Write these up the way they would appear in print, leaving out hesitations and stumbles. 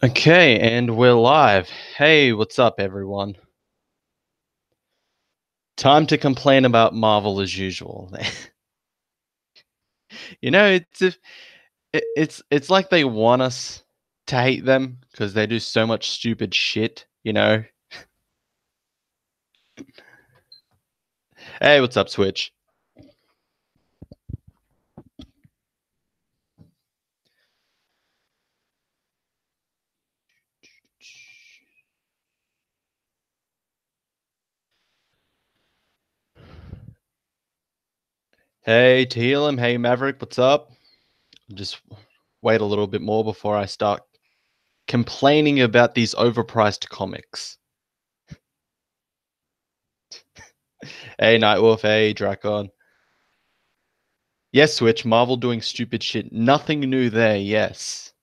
Okay, and we're live. Hey, what's up, everyone? Time to complain about Marvel as usual. you know, it's like they want us to hate them because they do so much stupid shit. Hey, what's up, Switch? Hey, Teal'em. Hey, Maverick. What's up? Just wait a little bit more before I start complaining about these overpriced comics. Hey, Nightwolf. Hey, Dracon. Yes, Switch. Marvel doing stupid shit. Nothing new there. Yes.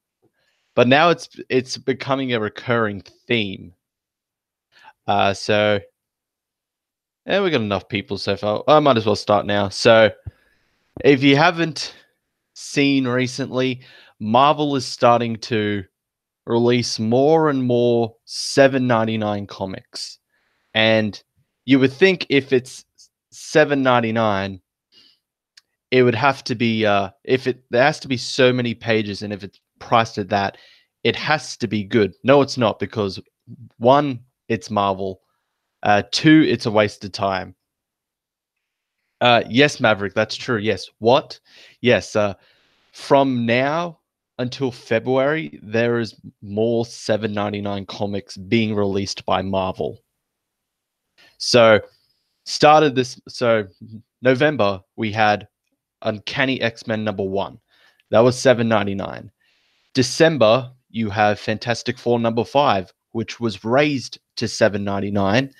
But now it's becoming a recurring theme. So yeah, we got enough people so far. I might as well start now. So if you haven't seen recently, Marvel is starting to release more and more 7.99 comics. And you would think if it's 7.99, it would have to be if it there has to be so many pages, and if it's priced at that, it has to be good. No, it's not, because one, it's Marvel. Two, it's a waste of time. Yes, Maverick, that's true. Yes. What? Yes. From now until February, there is more 7.99 comics being released by Marvel. So started this. So November we had Uncanny X-Men #1. That was 7.99. December you have Fantastic Four #5, which was raised to 7.99.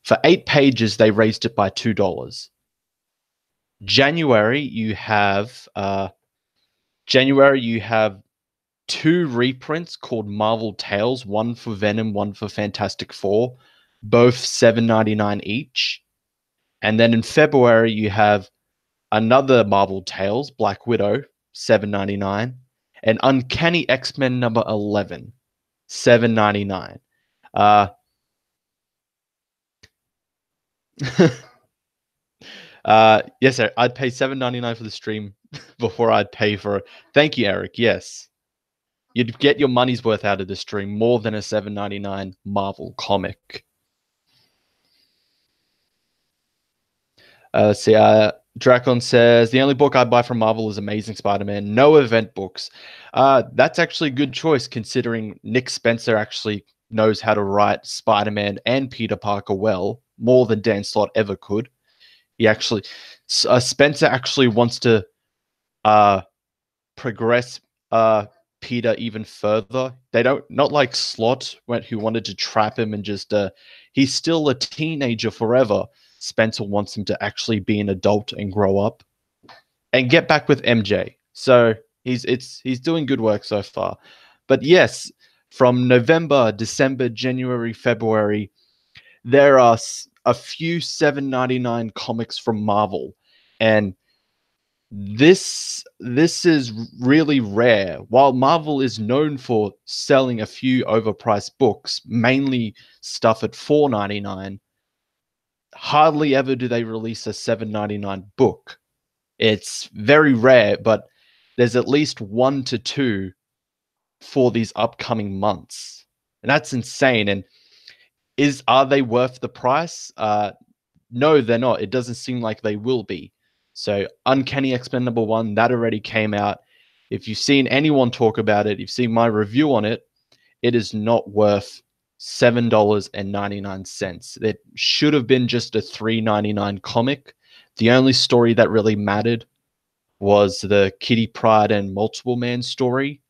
For 8 pages, they raised it by $2. January, you have two reprints called Marvel Tales, one for Venom, one for Fantastic Four, both 7.99 each. And then in February, you have another Marvel Tales, Black Widow, 7.99, and Uncanny X-Men #11, 7.99. Uh, yes, sir. I'd pay 7.99 for the stream before I'd pay for it. Thank you, Eric. Yes. You'd get your money's worth out of the stream more than a 7.99 Marvel comic. Let's see. Dracon says the only book I buy from Marvel is Amazing Spider-Man. No event books. That's actually a good choice, considering Nick Spencer actually knows how to write Spider-Man and Peter Parker well, more than Dan Slott ever could. Spencer actually wants to progress Peter even further. They don't, not like Slott, who wanted to trap him and just he's still a teenager forever. Spencer wants him to actually be an adult and grow up and get back with MJ. So he's doing good work so far. But yes, from November, December, January, February, there are a few 7.99 comics from Marvel, and this is really rare. While Marvel is known for selling a few overpriced books, mainly stuff at $4.99, hardly ever do they release a $7.99 book. It's very rare, but there's at least 1 to 2 for these upcoming months. And that's insane. And are they worth the price? No, they're not. It doesn't seem like they will be. So Uncanny X-Men #1, that already came out. If you've seen anyone talk about it, you've seen my review on it, it is not worth $7.99. It should have been just a $3.99 comic. The only story that really mattered was the Kitty Pryde and Multiple Man story,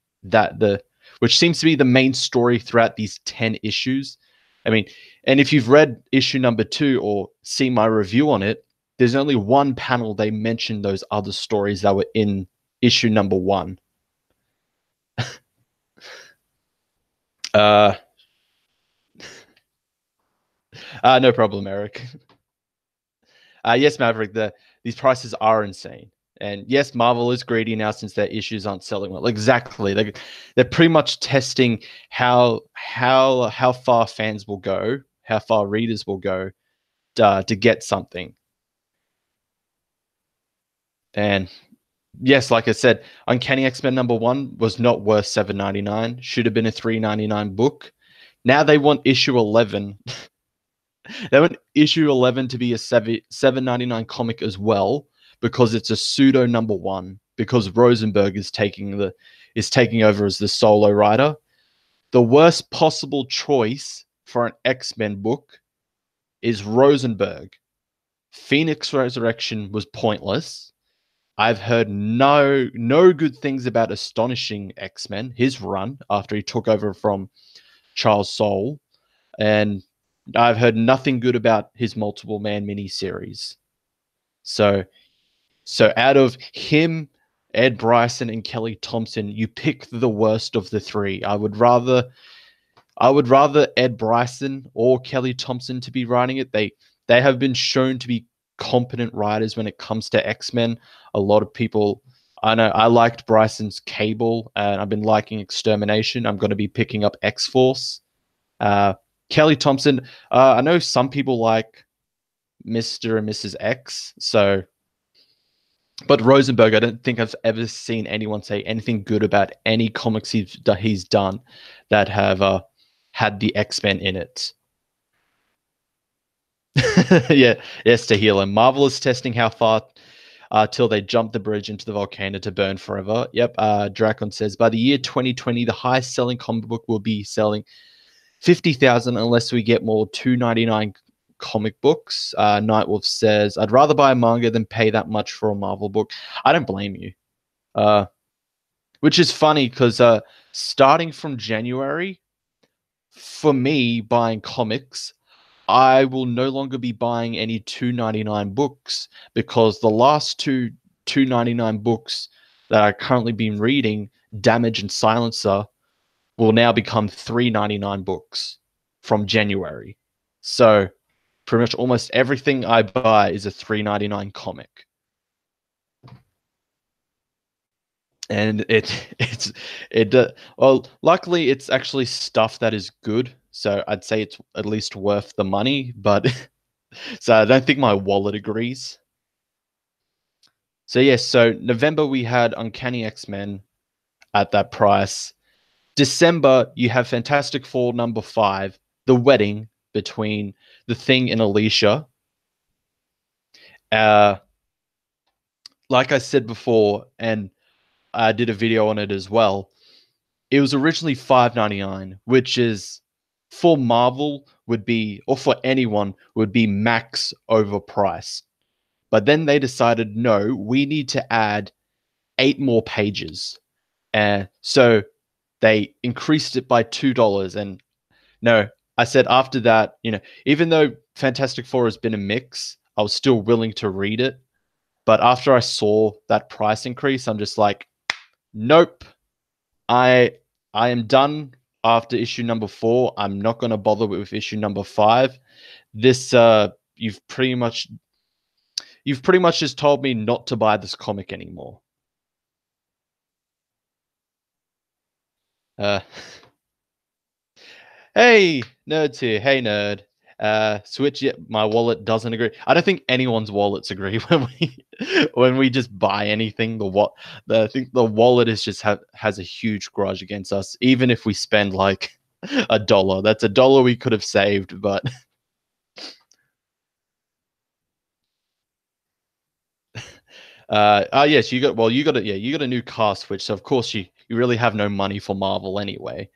which seems to be the main story throughout these 10 issues. I mean, and if you've read issue #2 or seen my review on it, there's only one panel they mentioned those other stories that were in issue #1. uh, no problem, Eric. Yes, Maverick. These prices are insane. And yes, Marvel is greedy now since their issues aren't selling well. Exactly. They're pretty much testing how far fans will go, how far readers will go to get something. And yes, like I said, Uncanny X-Men #1 was not worth $7.99. Should have been a $3.99 book. Now they want issue 11. They want issue 11 to be a $7.99 comic as well because it's a pseudo #1 because Rosenberg is taking over as the solo writer. The worst possible choice for an X-Men book is Rosenberg. Phoenix Resurrection was pointless. I've heard no good things about Astonishing X-Men, his run after he took over from Charles Soule, and I've heard nothing good about his Multiple Man miniseries. So out of him, Ed Bryson, and Kelly Thompson, you pick the worst of the three. I would rather Ed Bryson or Kelly Thompson to be writing it. They have been shown to be competent writers when it comes to X-Men. A lot of people, I know I liked Bryson's Cable, and I've been liking Extermination. I'm going to be picking up X-Force. Kelly Thompson, I know some people like Mr. and Mrs. X, so but Rosenberg, I don't think I've ever seen anyone say anything good about any comics he's done that have had the X-Men in it. Yeah, yes, to heal him. Marvel is testing how far till they jump the bridge into the volcano to burn forever. Yep, Dracon says, by the year 2020, the highest selling comic book will be selling 50,000 unless we get more $2.99 comic books. Nightwolf says, I'd rather buy a manga than pay that much for a Marvel book. I don't blame you. Which is funny because starting from January, for me, buying comics, I will no longer be buying any $2.99 books because the last two $2.99 books that I've currently been reading, Damage and Silencer, will now become $3.99 books from January. So pretty much almost everything I buy is a $3.99 comic. And well, luckily it's actually stuff that is good. So I'd say it's at least worth the money, but so I don't think my wallet agrees. So yes, so November we had Uncanny X-Men at that price. December you have Fantastic Four #5, The Wedding between The Thing and Alicia. Like I said before, and I did a video on it as well. It was originally $5.99, which is for Marvel would be, or for anyone would be max overpriced. But then they decided, no, we need to add 8 more pages. So they increased it by $2. And no, I said after that, even though Fantastic Four has been a mix, I was still willing to read it. But after I saw that price increase, I'm just like, nope. I am done after issue #4. I'm not going to bother with issue #5. This you've pretty much just told me not to buy this comic anymore. Hey, Nerd's here. Hey, Nerd. Switch. Yeah, my wallet doesn't agree. I don't think anyone's wallets agree when we just buy anything. I think the wallet is just has a huge grudge against us. Even if we spend like $1, that's $1 we could have saved. But yes, you got a new car switch. So of course you really have no money for Marvel anyway.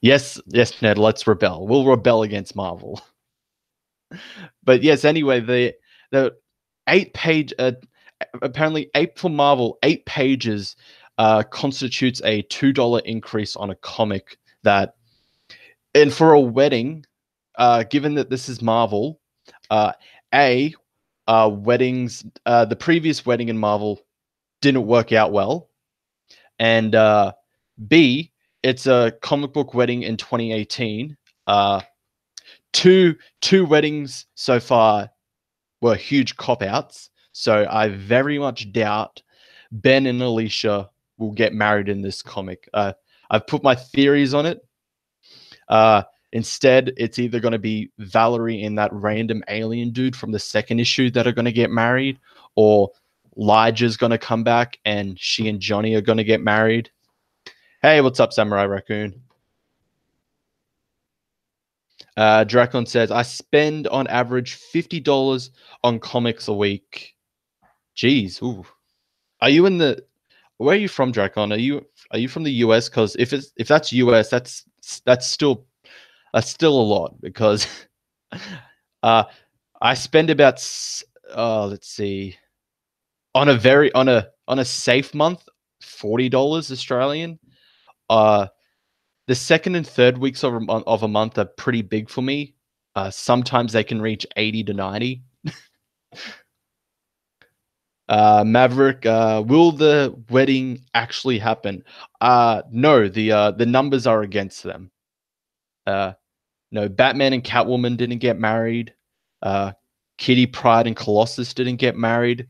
Yes, Ned, let's rebel. We'll rebel against Marvel. But yes, anyway, the 8-page, apparently 8 for Marvel, 8 pages constitutes a $2 increase on a comic and for a wedding, given that this is Marvel, weddings, the previous wedding in Marvel didn't work out well, and B, it's a comic book wedding in 2018. Two weddings so far were huge cop outs. So I very much doubt Ben and Alicia will get married in this comic. I've put my theories on it. Instead, it's either going to be Valerie and that random alien dude from the second issue that are going to get married, or Elijah's going to come back and she and Johnny are going to get married. Hey, what's up, Samurai Raccoon? Dracon says, I spend on average $50 on comics a week. Jeez, ooh. Are you in the? Where are you from, Dracon? Are you from the US? Because if that's US, that's still a lot because uh, I spend about let's see, on a safe month, $40 Australian. The second and third weeks of a month are pretty big for me. Sometimes they can reach 80 to 90. Maverick, will the wedding actually happen? No, the numbers are against them. No, Batman and Catwoman didn't get married. Kitty Pryde and Colossus didn't get married.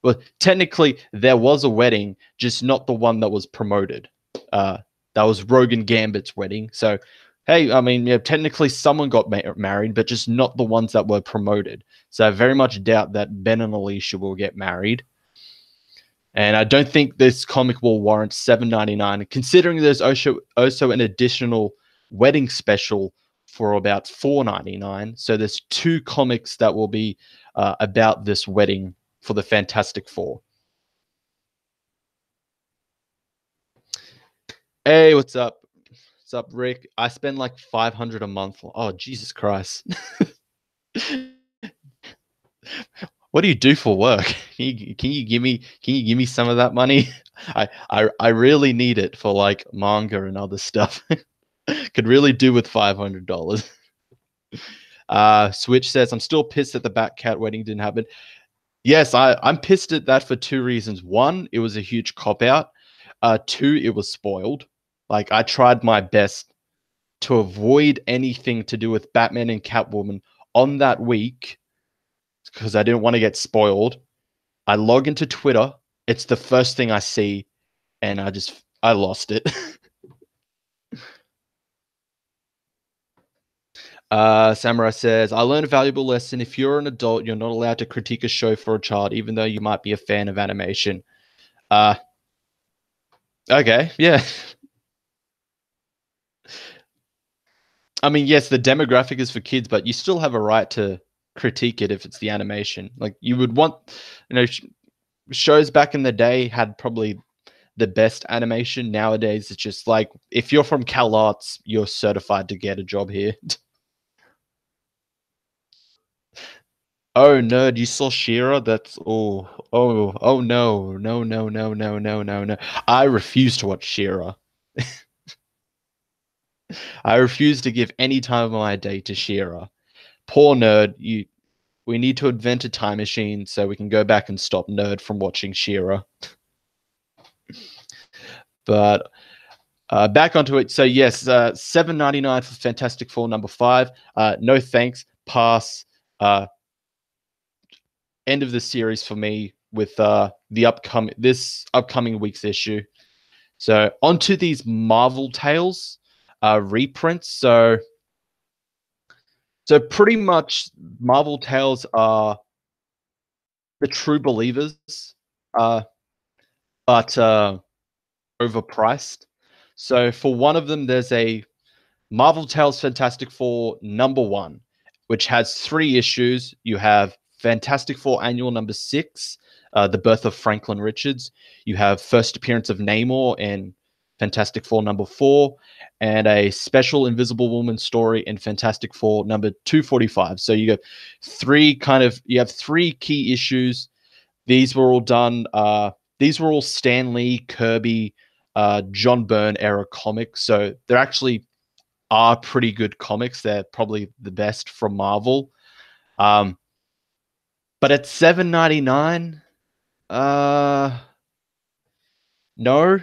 Well, technically, there was a wedding, just not the one that was promoted. That was Rogan Gambit's wedding. So, hey, I mean, yeah, technically someone got married, but just not the ones that were promoted. So I very much doubt that Ben and Alicia will get married. And I don't think this comic will warrant $7.99, considering there's also an additional wedding special for about $4.99. So there's two comics that will be about this wedding for the Fantastic Four. Hey, what's up? What's up, Rick? I spend like $500 a month. Oh, Jesus Christ! What do you do for work? Can you give me some of that money? I really need it for like manga and other stuff. Could really do with $500. Switch says, I'm still pissed that the Batcat wedding didn't happen. Yes, I'm pissed at that for two reasons. One, it was a huge cop out. Two, it was spoiled. Like, I tried my best to avoid anything to do with Batman and Catwoman on that week because I didn't want to get spoiled. I log into Twitter. It's the first thing I see, and I lost it. Samurai says, I learned a valuable lesson. If you're an adult, you're not allowed to critique a show for a child, even though you might be a fan of animation. Okay, yeah. I mean, yes, the demographic is for kids, but you still have a right to critique it if it's the animation. Like, you would want, shows back in the day had probably the best animation. Nowadays, it's just like, if you're from Cal Arts, you're certified to get a job here. Oh, nerd, you saw She-Ra? That's no, no. I refuse to watch She-Ra. I refuse to give any time of my day to She-Ra. Poor nerd. We need to invent a time machine so we can go back and stop nerd from watching She-Ra. But back onto it. So yes, $7.99 for Fantastic Four #5. No thanks. Pass. End of the series for me with this upcoming week's issue. So onto these Marvel Tales reprints. So pretty much Marvel Tales are the true believers, but overpriced. So for one of them, there's a Marvel Tales Fantastic Four #1, which has 3 issues. You have Fantastic Four Annual #6, The Birth of Franklin Richards. You have First Appearance of Namor in Fantastic Four #4, and a special Invisible Woman story in Fantastic Four #245. So you have 3 key issues. These were all done. These were all Stan Lee, Kirby, John Byrne era comics. So they're actually are pretty good comics. They're probably the best from Marvel. But at $7.99, no.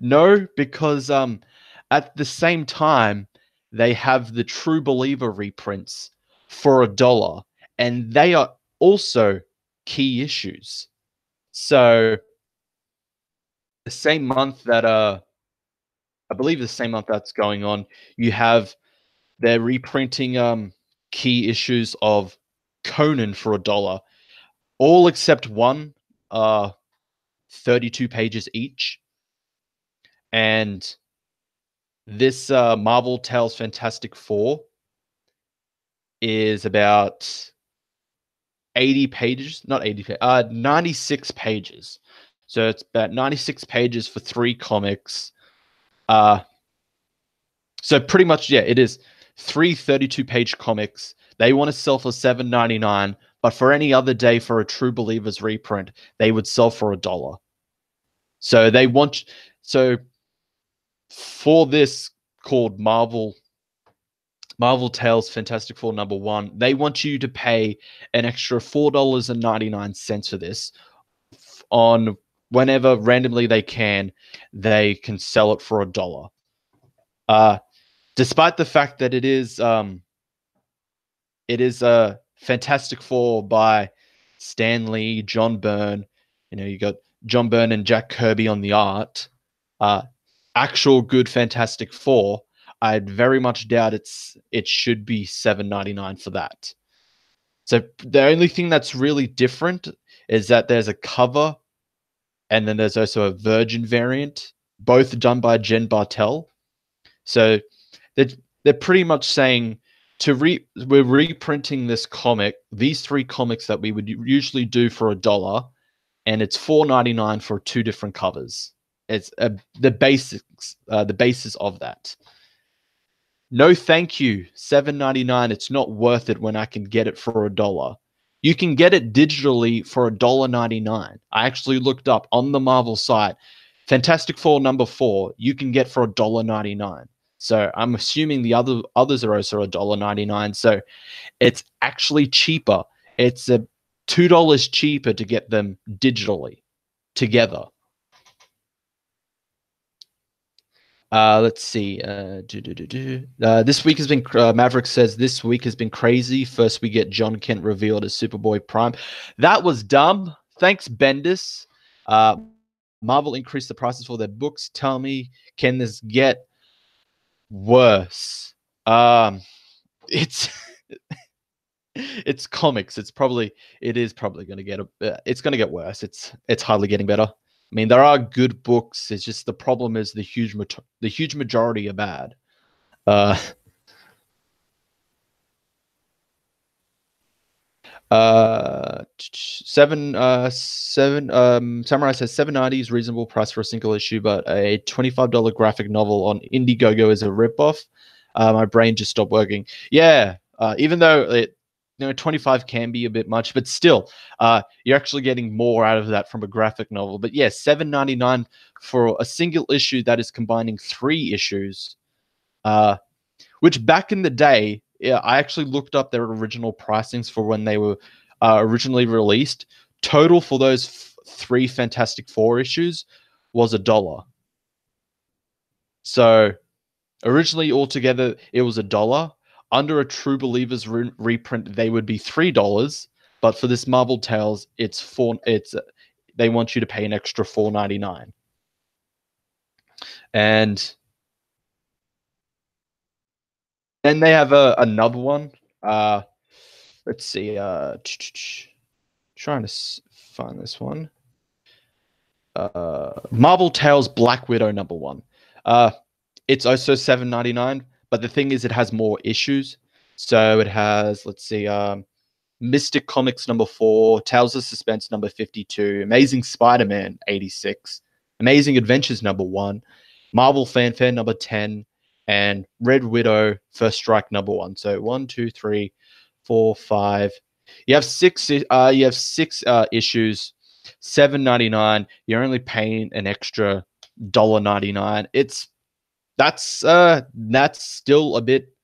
No, because at the same time, they have the True Believer reprints for $1, and they are also key issues. So the same month that I believe the same month that's going on, you have they're reprinting key issues of Conan for $1, all except one, uh 32 pages each. And this Marvel Tales Fantastic Four is about 80 pages, not 80, 96 pages. So it's about 96 pages for 3 comics. Uh, so pretty much, yeah, it is 32-page comics. They want to sell for $7.99, but for any other day for a True Believers reprint, they would sell for $1. So they want, so for this called Marvel Tales Fantastic Four #1, they want you to pay an extra $4.99 for this on whenever randomly they can sell it for $1. Despite the fact that it is a Fantastic Four by Stan Lee, John Byrne. You got John Byrne and Jack Kirby on the art. Actual good Fantastic Four. I'd very much doubt it should be $7.99 for that. So the only thing that's really different is that there's a cover, and then there's also a Virgin variant, both done by Jen Bartel. So they're pretty much saying we're reprinting this comic, these 3 comics that we would usually do for $1, and it's $4.99 for 2 different covers. It's the basics, the basis of that. No, thank you. $7.99. It's not worth it when I can get it for $1. You can get it digitally for $1.99. I actually looked up on the Marvel site. Fantastic Four #4, you can get for $1.99. So I'm assuming the others are also $1.99. So it's actually cheaper. It's a $2 cheaper to get them digitally together. Let's see. This week has been Maverick says this week has been crazy. First, we get John Kent revealed as Superboy Prime. That was dumb. Thanks, Bendis. Marvel increased the prices for their books. Tell me, can this get worse? It's it's comics. It is probably going to get it's going to get worse. It's hardly getting better. I mean, there are good books. It's just the problem is the huge majority are bad. Uh, Samurai says $7.90 is reasonable price for a single issue, but a $25 graphic novel on Indiegogo is a ripoff. My brain just stopped working. Yeah, even though 25 can be a bit much, but still, you're actually getting more out of that from a graphic novel. But yeah, $7.99 for a single issue that is combining 3 issues, which back in the day, yeah, I actually looked up their original pricings for when they were originally released. Total for those 3 Fantastic Four issues was $1. So originally, altogether, it was $1. Under a True Believers reprint, they would be $3. But for this Marvel Tales, they want you to pay an extra $4.99. And then they have another one. Let's see. Trying to find this one. Marvel Tales Black Widow #1. It's also $7.99, but the thing is, it has more issues. So it has, let's see, Mystic Comics #4, Tales of Suspense #52, Amazing Spider-Man 86, Amazing Adventures #1, Marvel Fanfare #10, and Red Widow First Strike #1. So 1, 2, 3, 4, 5. You have 6. You have 6 issues. $7.99. You're only paying an extra $1.99. That's still a bit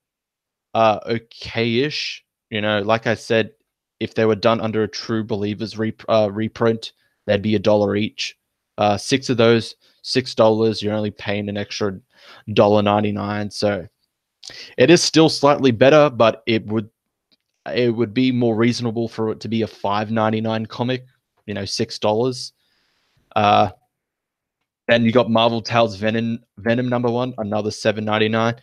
okay-ish. Like I said, if they were done under a True Believers reprint, they'd be $1 each. 6 of those, $6. You're only paying an extra $1.99. So it is still slightly better, but it would it would be more reasonable for it to be a $5.99 comic, $6. Uh, then you got Marvel Tales Venom #1, another $7.99.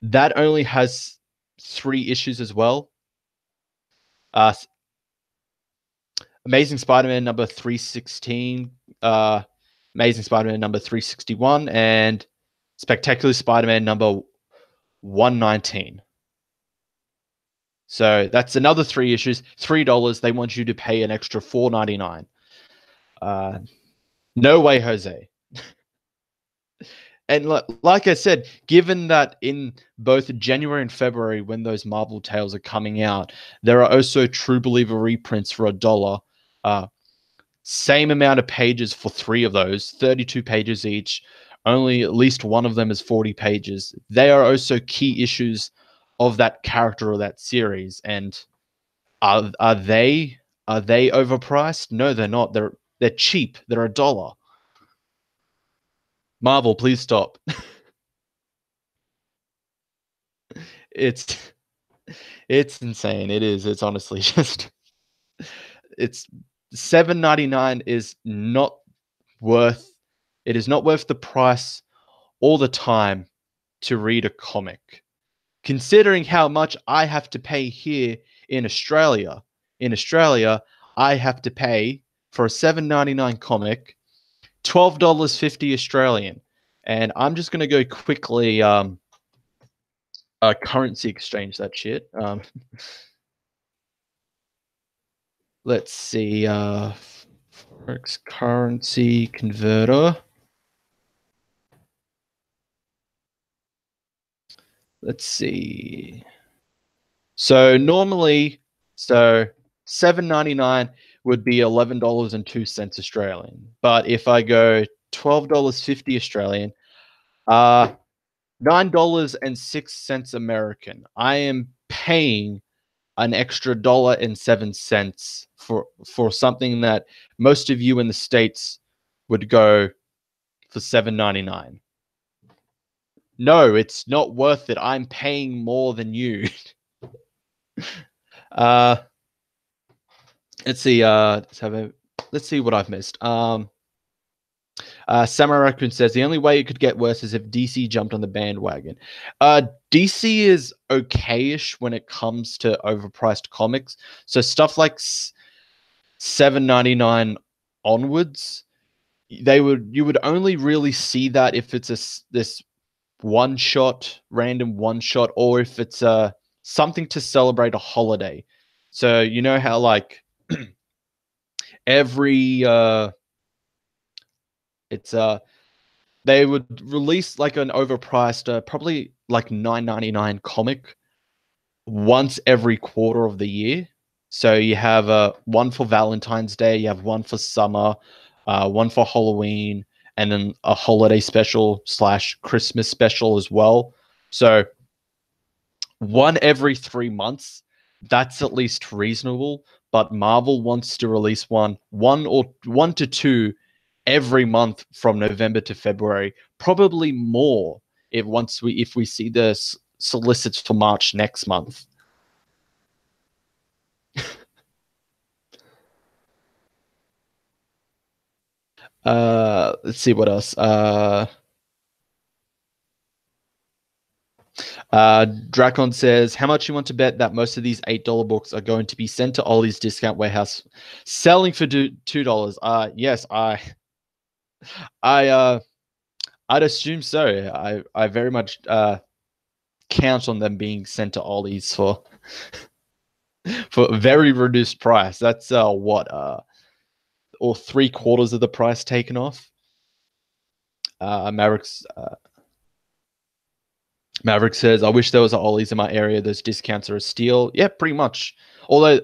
That only has 3 issues as well. Uh, Amazing Spider-Man number 316, Amazing Spider-Man number 361, and Spectacular Spider-Man number 119. So that's another 3 issues, $3. They want you to pay an extra $4.99. No way, Jose. And like I said, given that in both January and February, when those Marvel Tales are coming out, there are also True Believer reprints for $1. Same amount of pages for 3 of those, 32 pages each. Only at least one of them is 40 pages. They are also key issues of that character or that series. And are they overpriced? No, they're not. They're cheap. They're $1. Marvel, please stop. it's it's insane. It is. It's honestly just it's $7.99 is not worth it is not worth the price all the time to read a comic. Considering how much I have to pay here in Australia. In Australia, I have to pay for a $7.99 comic $12.50 Australian. And I'm just gonna go quickly currency exchange that shit. Let's see, Forex currency converter. Let's see. So normally, $7.99 would be $11.02 Australian. But if I go $12.50 Australian, $9.06 American. I am paying an extra $1.07 for something that most of you in the States would go for $7.99. No, it's not worth it. I'm paying more than you. uh let's see, let's see what I've missed. Samurai Raccoon says the only way it could get worse is if DC jumped on the bandwagon. DC is okayish when it comes to overpriced comics. So stuff like $7.99 onwards, you would only really see that if it's this random one shot, or if it's something to celebrate a holiday. So you know how like every it's they would release like an overpriced, probably like $9.99 comic once every quarter of the year. So you have one for Valentine's Day, you have one for summer, one for Halloween, and then a holiday special / Christmas special as well. So one every 3 months, that's at least reasonable. But Marvel wants to release one or 1 to 2 every month from November to February, probably more if we see the solicits for March next month. Let's see what else. Dracon says, how much you want to bet that most of these $8 books are going to be sent to Ollie's discount warehouse selling for $2? Yes, I'd assume so. I very much count on them being sent to Ollie's for a very reduced price. That's what or 3/4 of the price taken off. Maverick says, I wish there was an Ollie's in my area. Those discounts are a steal. Yeah, pretty much. Although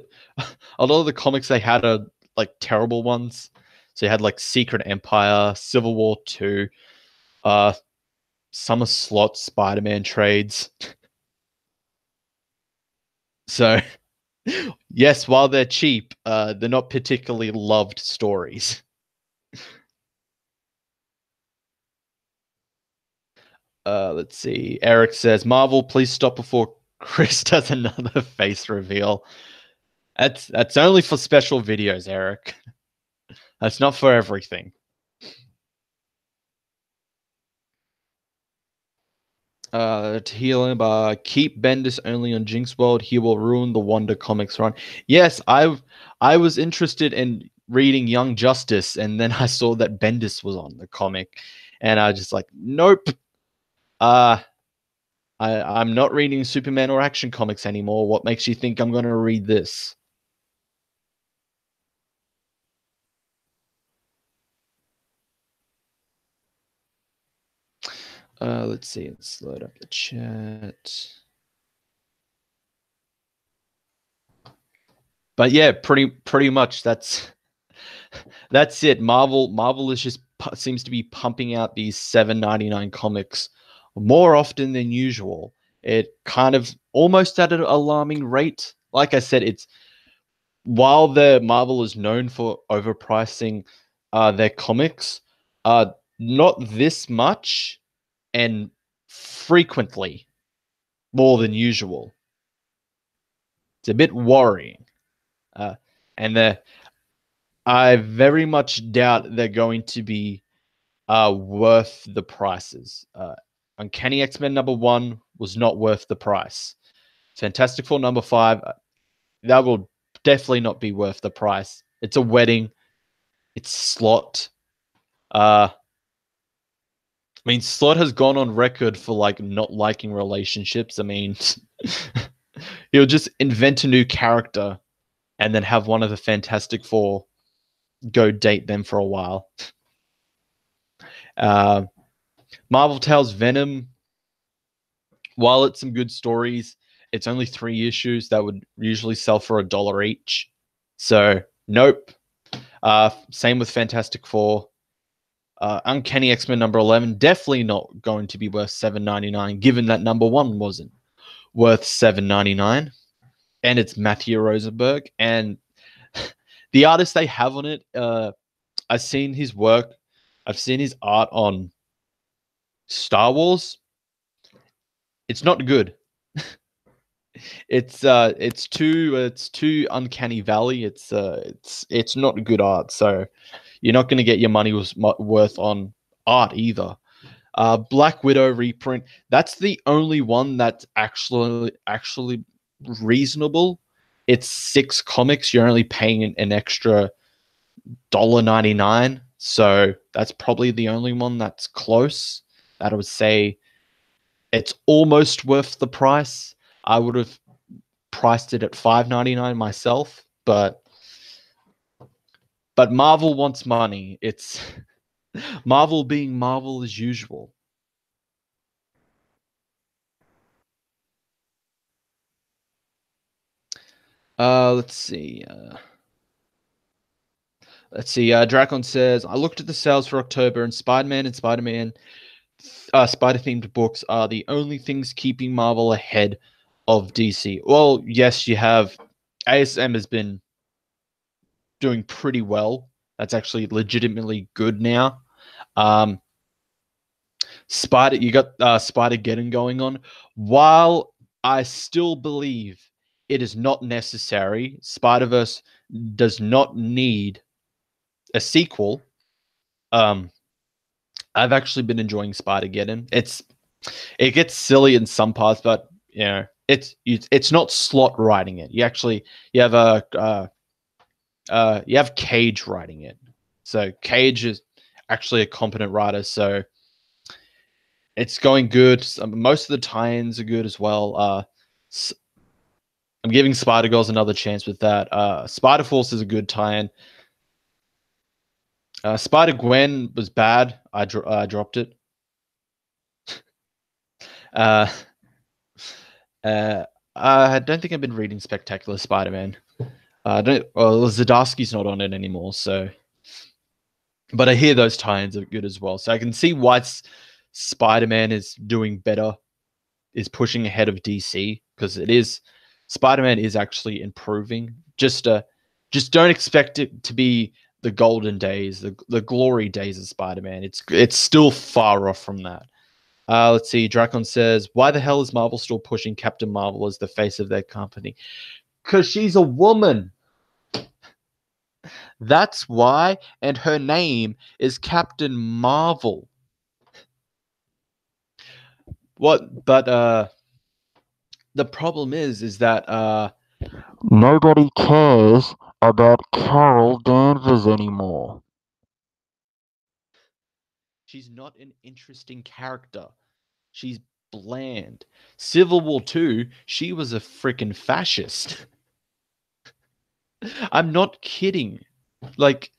a lot of the comics they had are like terrible ones. So you had like Secret Empire, Civil War 2, Summer Slot Spider-Man trades. So yes, while they're cheap, they're not particularly loved stories. Let's see. Eric says, Marvel, please stop before Chris does another face reveal. That's only for special videos, Eric. That's not for everything. To heal him, keep Bendis only on Jinx World. He will ruin the Wonder Comics run. Yes, I was interested in reading Young Justice, and then I saw that Bendis was on the comic, and I was just like, nope. Uh I'm not reading Superman or Action Comics anymore. What makes you think I'm going to read this? Let's see. Let's load up the chat. But yeah, pretty much that's it. Marvel is just seems to be pumping out these 7.99 comics more often than usual. It kind of almost at an alarming rate. Like I said, it's while the Marvel is known for overpricing their comics, not this much and frequently more than usual. It's a bit worrying. Uh, and I very much doubt they're going to be worth the prices. Uncanny X-Men #1 was not worth the price. Fantastic Four #5, that will definitely not be worth the price. It's a wedding. It's Slott. I mean, Slott has gone on record for like not liking relationships. I mean, he'll just invent a new character and then have one of the Fantastic Four go date them for a while. Uh, Marvel Tales Venom, while it's some good stories, it's only 3 issues that would usually sell for $1 each. So, nope. Same with Fantastic Four. Uncanny X-Men #11, definitely not going to be worth $7.99, given that #1 wasn't worth $7.99. And it's Matthew Rosenberg. And the artist they have on it, I've seen his work. I've seen his art on Star Wars. It's not good. It's too uncanny valley. It's not good art. So you're not going to get your money worth on art either. Black Widow reprint. That's the only one that's actually reasonable. It's 6 comics. You're only paying an extra $1.99. So that's probably the only one that's close. That I would say it's almost worth the price. I would have priced it at $5.99 myself, but Marvel wants money. It's Marvel being Marvel as usual. Let's see. Dracon says, I looked at the sales for October, and Spider-Man and Spider-Man Spider-themed books are the only things keeping Marvel ahead of DC. Well, yes, you have ASM has been doing pretty well. That's actually legitimately good now. Um, you got Spider-Geddon going on. While I still believe it is not necessary, Spider-Verse does not need a sequel. I've actually been enjoying Spider-Geddon. It gets silly in some parts, but you know, it's not Slott writing it. You have you have Cage writing it. So Cage is actually a competent writer. So it's going good. Most of the tie-ins are good as well. I'm giving Spider Girls another chance with that. Spider Force is a good tie-in. Spider Gwen was bad. I dropped it. Uh, I don't think I've been reading Spectacular Spider-Man. Don't. Well, Zdarsky's not on it anymore, so. But I hear those tie-ins are good as well, so I can see why Spider-Man is doing better, is pushing ahead of DC because it is. Spider-Man is actually improving. Just don't expect it to be the golden days, the glory days of Spider-Man. It's still far off from that. Let's see. Dracon says, "Why the hell is Marvel still pushing Captain Marvel as the face of their company? Because she's a woman. That's why, and her name is Captain Marvel." What? But the problem is that nobody cares about Carol Danvers anymore. She's not an interesting character. She's bland. Civil War 2, she was a freaking fascist. I'm not kidding. Like,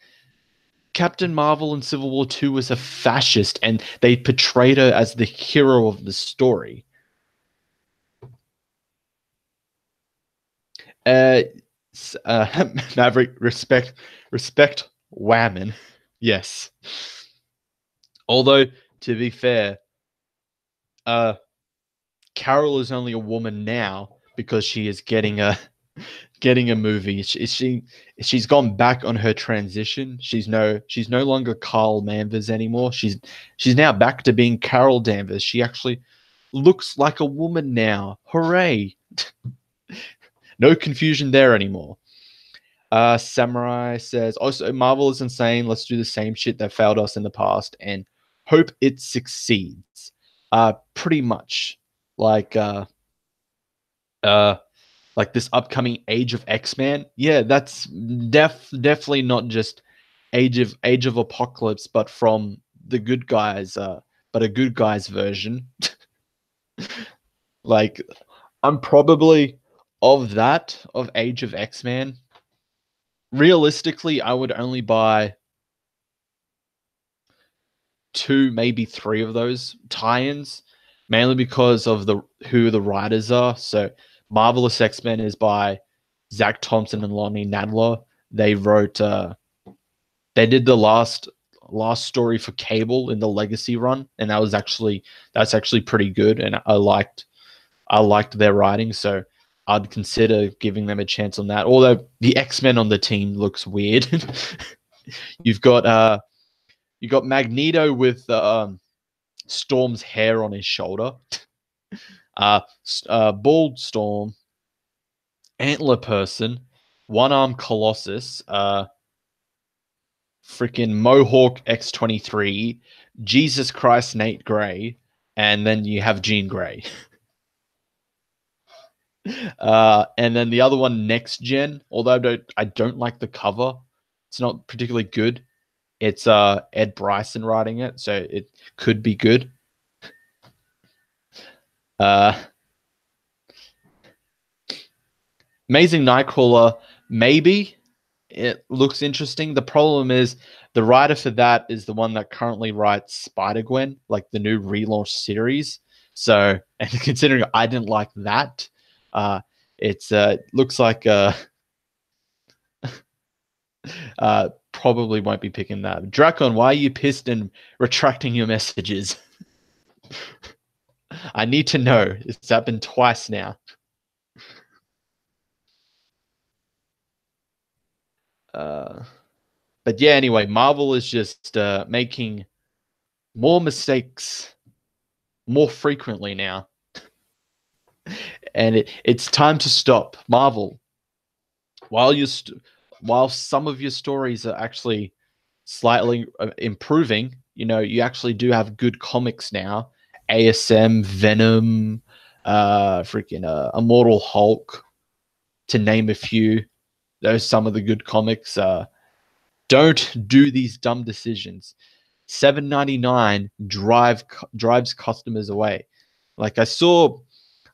Captain Marvel in Civil War 2 was a fascist, and they portrayed her as the hero of the story. Uh, Maverick, respect Whammon. Yes. Although, to be fair, uh, Carol is only a woman now because she is getting a movie. She's gone back on her transition. She's no longer Carl Danvers anymore. She's now back to being Carol Danvers. She actually looks like a woman now. Hooray! No confusion there anymore. Samurai says, also, Marvel is insane. Let's do the same shit that failed us in the past and hope it succeeds. Pretty much like uh like this upcoming Age of X-Men. Yeah, that's definitely not just Age of Apocalypse, but from the good guys, but a good guys version. Like, I'm probably of Age of X-Men. Realistically, I would only buy 2, maybe 3 of those tie-ins, mainly because of who the writers are. So, Marvelous X-Men is by Zach Thompson and Lonnie Nadler. They wrote, they did the last story for Cable in the Legacy run, and that's actually pretty good, and I liked their writing, so I'd consider giving them a chance on that. Although the X-Men on the team looks weird. You've got Magneto with Storm's hair on his shoulder, bald Storm, antler person, one arm Colossus, freaking Mohawk X-23, Jesus Christ Nate Gray, and then you have Jean Grey. And then the other one, Next Gen, although I don't like the cover. It's not particularly good. It's Ed Bryson writing it, so it could be good. Amazing Nightcrawler, maybe. It looks interesting. The problem is the writer for that is the one that currently writes Spider-Gwen, like the new relaunch series. So, and considering I didn't like that, it's looks like probably won't be picking that. Dracon, why are you pissed and retracting your messages? I need to know. It's happened twice now. But yeah, anyway, Marvel is just making more mistakes more frequently now. And it's time to stop. Marvel, while while some of your stories are actually slightly improving, you actually do have good comics now. ASM, Venom, freaking Immortal Hulk, to name a few. Those some of the good comics. Don't do these dumb decisions. $7.99 drives customers away. Like, I saw,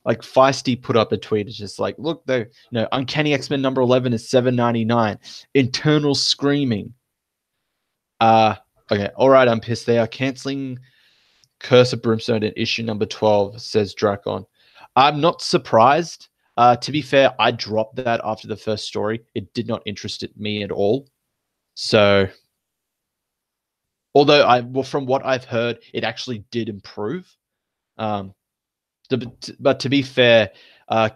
like, Feisty put up a tweet. It's just like, look, Uncanny X-Men number 11 is $7.99. Internal screaming. Okay, all right, I'm pissed. They are canceling Curse of Brimstone in issue number 12, says Dracon. I'm not surprised. To be fair, I dropped that after the first story. It did not interest me at all. So, although from what I've heard, it actually did improve. But to be fair,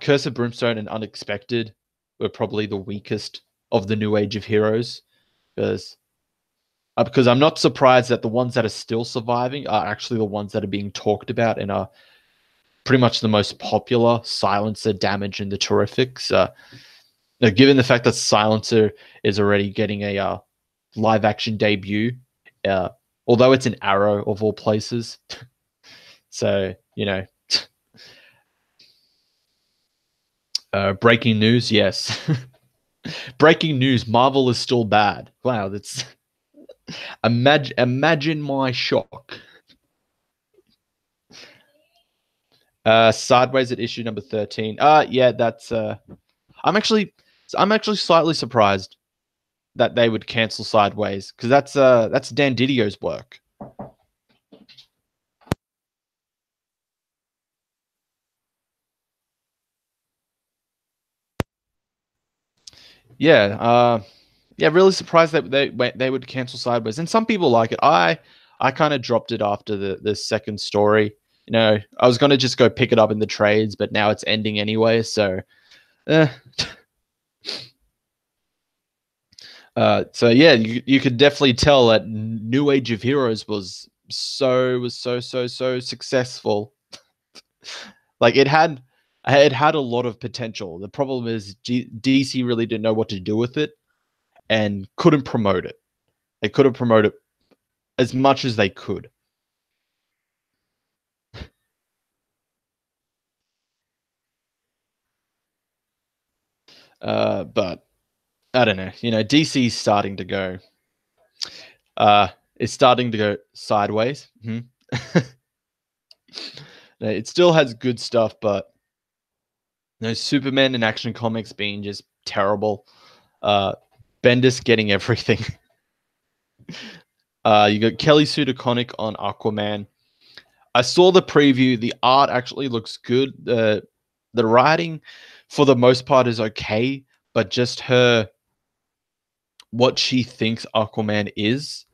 Curse of Brimstone and Unexpected were probably the weakest of the New Age of Heroes, because because I'm not surprised that the ones that are still surviving are actually the ones that are being talked about and are pretty much the most popular. Silencer, Damage, and the Terrifics. Now, given the fact that Silencer is already getting a live action debut, uh, although it's an Arrow of all places, so breaking news, yes. Breaking news: Marvel is still bad. Wow, that's imagine my shock. Sideways at issue number 13. Yeah, that's I'm actually I'm actually slightly surprised that they would cancel Sideways because that's Dan Didio's work. Yeah, yeah, really surprised that they would cancel Sideways. And some people like it. I kind of dropped it after the second story. I was gonna just go pick it up in the trades, but now it's ending anyway. So, eh. So yeah, you could definitely tell that New Age of Heroes was so successful. Like it had a lot of potential. The problem is DC really didn't know what to do with it and couldn't promote it. They couldn't promote it as much as they could. But I don't know. DC's starting to go. It's starting to go sideways. It still has good stuff, but Superman and Action Comics being just terrible. Uh, Bendis getting everything. You got Kelly Sue DeConnick on Aquaman. I saw the preview. The art actually looks good. The writing, for the most part, is okay, but just what she thinks Aquaman is,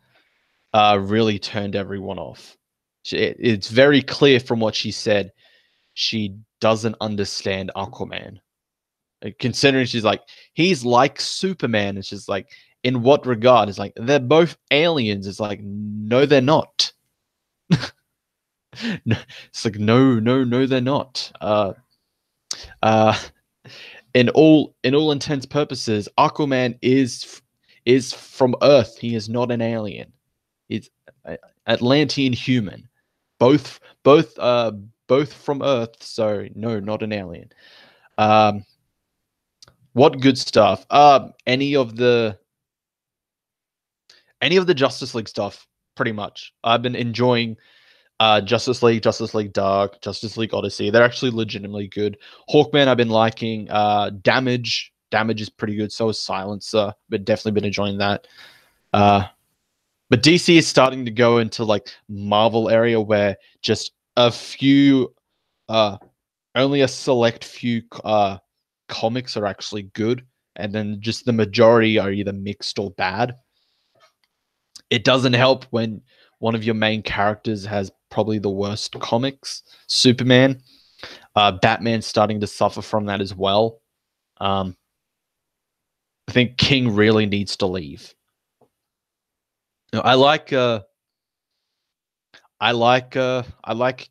really turned everyone off. It's very clear from what she said. She doesn't understand Aquaman. Considering she's like, he's like Superman. It's just like, in what regard? It's like, they're both aliens. It's like, no, they're not. No, it's like, no, they're not. Uh, in all intents purposes, Aquaman is from Earth. He is not an alien. He's Atlantean human. Both from Earth. So no, not an alien. Um, what good stuff? Any of the Justice League stuff, pretty much. I've been enjoying Justice League, Justice League Dark, Justice League Odyssey. They're actually legitimately good. Hawkman, I've been liking. Damage is pretty good. So is Silencer, but definitely been enjoying that. But DC is starting to go into like Marvel area where just only a select few comics are actually good, and then just the majority are either mixed or bad. It doesn't help when one of your main characters has probably the worst comics. Superman, Batman's starting to suffer from that as well. Um, I think King really needs to leave. I like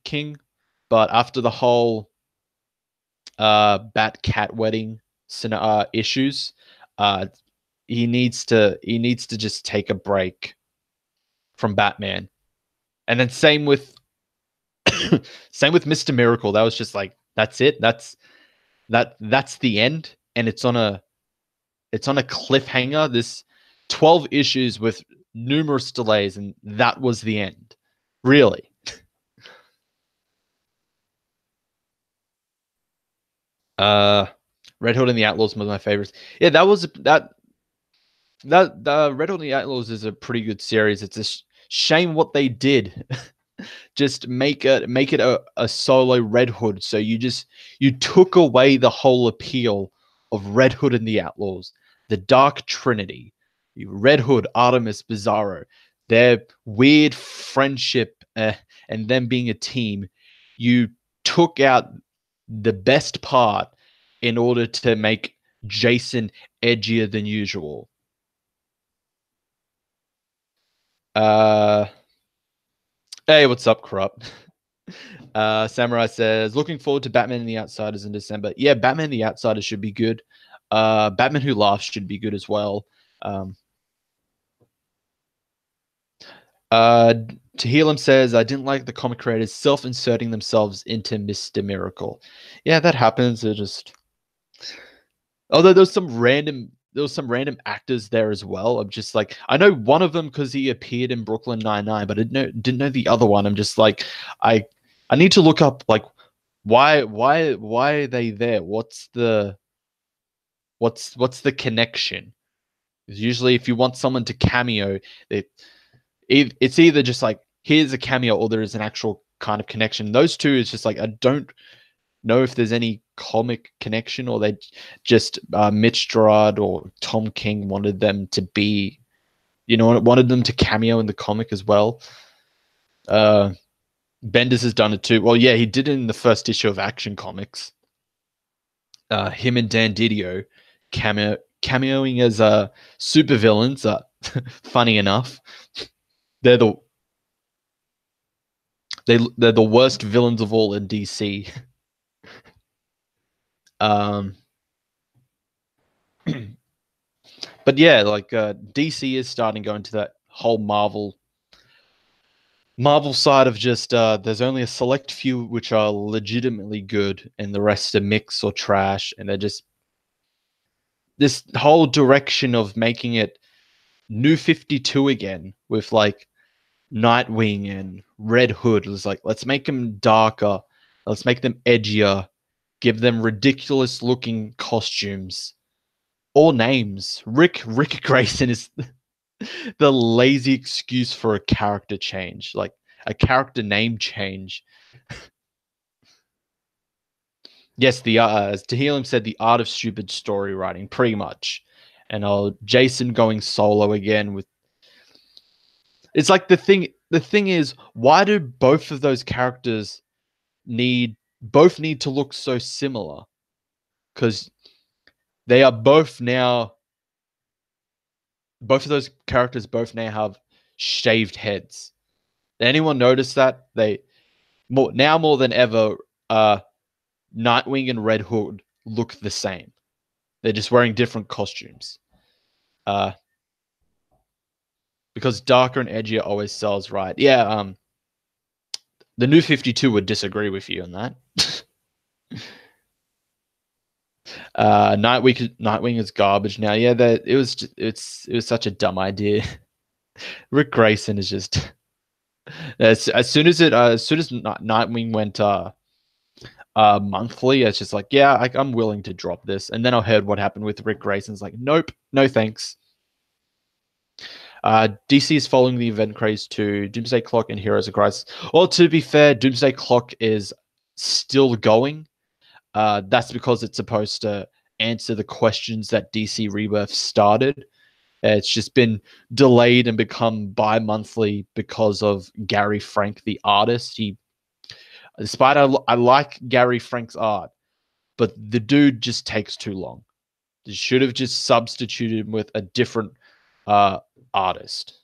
King, but after the whole Bat Cat wedding issues, uh, he needs to just take a break from Batman. And then same with Mr. Miracle. That was just like, that's it. That's the end, and it's on a cliffhanger. This 12 issues with numerous delays, and that was the end. Really. Uh Red Hood and the Outlaws was my favorites. Yeah, that the Red Hood and the Outlaws is a pretty good series. It's a shame what they did. Just make it a solo Red Hood. So you took away the whole appeal of Red Hood and the Outlaws, the Dark Trinity, Red Hood, Artemis, Bizarro, their weird friendship, and them being a team. You took out the best part in order to make Jason edgier than usual. Uh, hey, what's up, Corrupt? Samurai says, looking forward to Batman and the Outsiders in December. Yeah, Batman and the Outsiders should be good. Batman Who Laughs should be good as well. Um, uh, Tehillim says, I didn't like the comic creators self-inserting themselves into Mr. Miracle. Yeah, that happens. It just although there was some random actors there as well. I'm just like, I know one of them because he appeared in Brooklyn Nine-Nine, but I didn't know the other one. I'm just like, I I need to look up like why are they there? What's the connection? 'Cause usually if you want someone to cameo, it it's either just like here's a cameo or there is an actual kind of connection. Those two is just like I don't know if there's any comic connection or they just Mitch Gerard or Tom King wanted them to be, wanted them to cameo in the comic as well. Bendis has done it too. Well, yeah, he did it in the first issue of Action Comics. Him and Dan Didio cameoing as supervillains. Funny enough, they're the they're the worst villains of all in DC. Um, but yeah, like DC is starting to go into that whole Marvel side of just there's only a select few which are legitimately good, and the rest are mix or trash, and they're just this whole direction of making it New 52 again with like Nightwing and Red Hood. It was like, let's make them darker, let's make them edgier, give them ridiculous looking costumes or names. Rick Grayson is the lazy excuse for a character change, like a character name change. Yes, as Tehillim said, the art of stupid story writing, pretty much. And Jason going solo again with. It's like the thing. The thing is, why do both of those characters need to look so similar? Because they are both now. Both of those characters both now have shaved heads. Did anyone notice that more than ever? Nightwing and Red Hood look the same. They're just wearing different costumes. Uh, because darker and edgier always sells, right? Yeah. The New 52 would disagree with you on that. Nightwing is garbage now. Yeah, it was such a dumb idea. Rick Grayson is just as soon as Nightwing went monthly, it's just like, yeah, I'm willing to drop this. And then I heard what happened with Rick Grayson. It's like, nope, no thanks. DC is following the event craze to Doomsday Clock and Heroes of Crisis. Well, to be fair, Doomsday Clock is still going. That's because it's supposed to answer the questions that DC Rebirth started. It's just been delayed and become bi-monthly because of Gary Frank, the artist. Despite I like Gary Frank's art, but the dude just takes too long. They should have just substituted him with a different artist.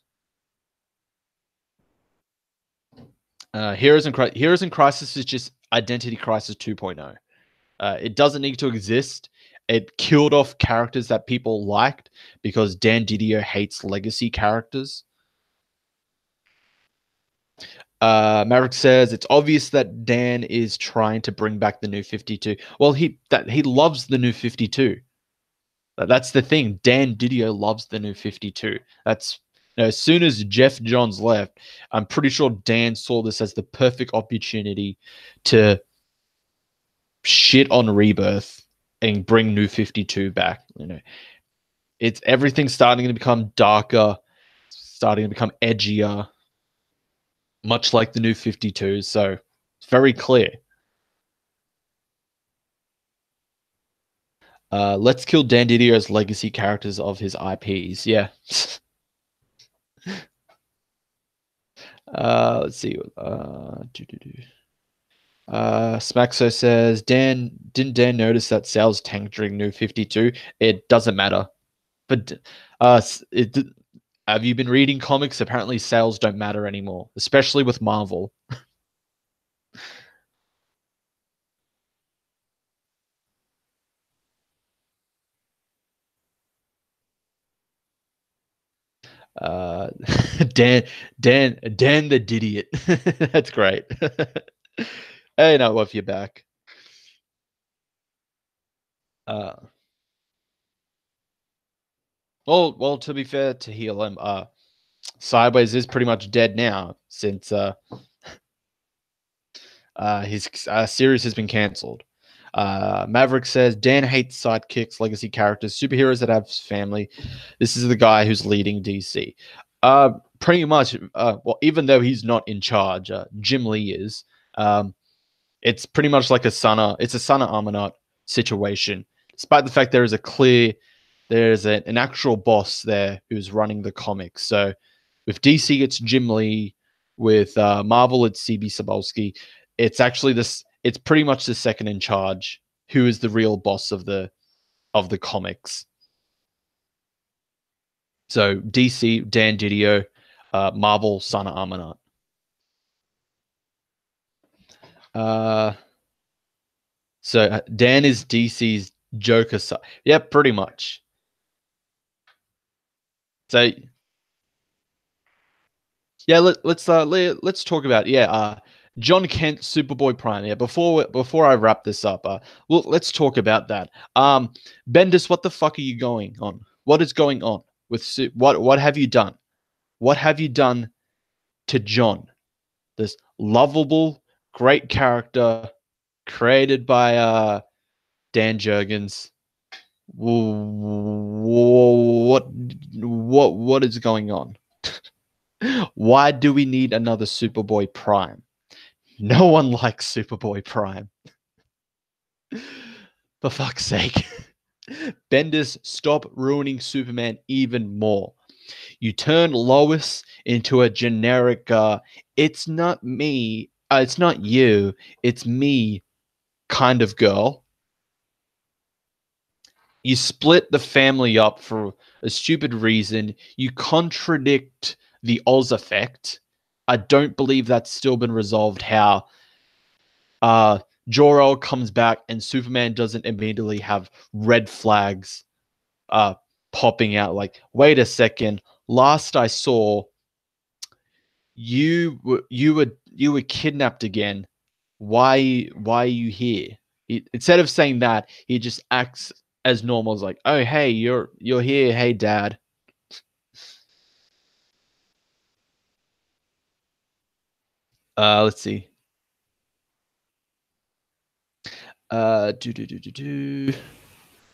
Heroes in Crisis is just Identity Crisis 2.0. It doesn't need to exist. It killed off characters that people liked because Dan Didio hates legacy characters. Maverick says it's obvious that Dan is trying to bring back the New 52. Well, he loves the New 52. That's the thing. Dan Didio loves the New 52. As soon as Jeff Johns left, I'm pretty sure Dan saw this as the perfect opportunity to shit on Rebirth and bring New 52 back. It's everything's starting to become darker, starting to become edgier, much like the New 52. So it's very clear. Let's kill Dan Didio's legacy characters of his IPs. Yeah. Let's see. Smaxo says, didn't Dan notice that sales tanked during New 52? It doesn't matter. But Have you been reading comics? Apparently, sales don't matter anymore, especially with Marvel. Uh, Dan, Dan the Didiot. That's great. Hey, now love you back. Uh, well, to be fair, to heal him, Sideways is pretty much dead now since his series has been cancelled. Maverick says Dan hates sidekicks, legacy characters, superheroes that have family. This is the guy who's leading DC. Pretty much. Well, even though he's not in charge, Jim Lee is. Um, it's pretty much like it's a Sana Amanat situation. Despite the fact there's an actual boss there who's running the comics. So with DC, it's Jim Lee. With Marvel, it's CB Cebulski. It's actually this. It's pretty much the second in charge, who is the real boss of the comics. So DC, Dan Didio, Marvel, Sana Amanat. Uh, so Dan is DC's Joker. Yeah, pretty much. So yeah, let's talk about John Kent Superboy Prime. Yeah, before I wrap this up, well, let's talk about that. Bendis, what the fuck are you going on? What is going on with what have you done? What have you done to John? This lovable, great character created by Dan Jurgens. What is going on? Why do we need another Superboy Prime? No one likes Superboy Prime. For fuck's sake. Bendis, stop ruining Superman even more. You turn Lois into a generic, it's not me, it's not you, it's me kind of girl. You split the family up for a stupid reason. You contradict the Oz effect. I don't believe that's still been resolved. How Jor-El comes back and Superman doesn't immediately have red flags uh, popping out. Like, wait a second. Last I saw, you were kidnapped again. Why are you here? Instead of saying that, he just acts as normal as like, oh hey, you're here. Hey dad. Let's see. Do.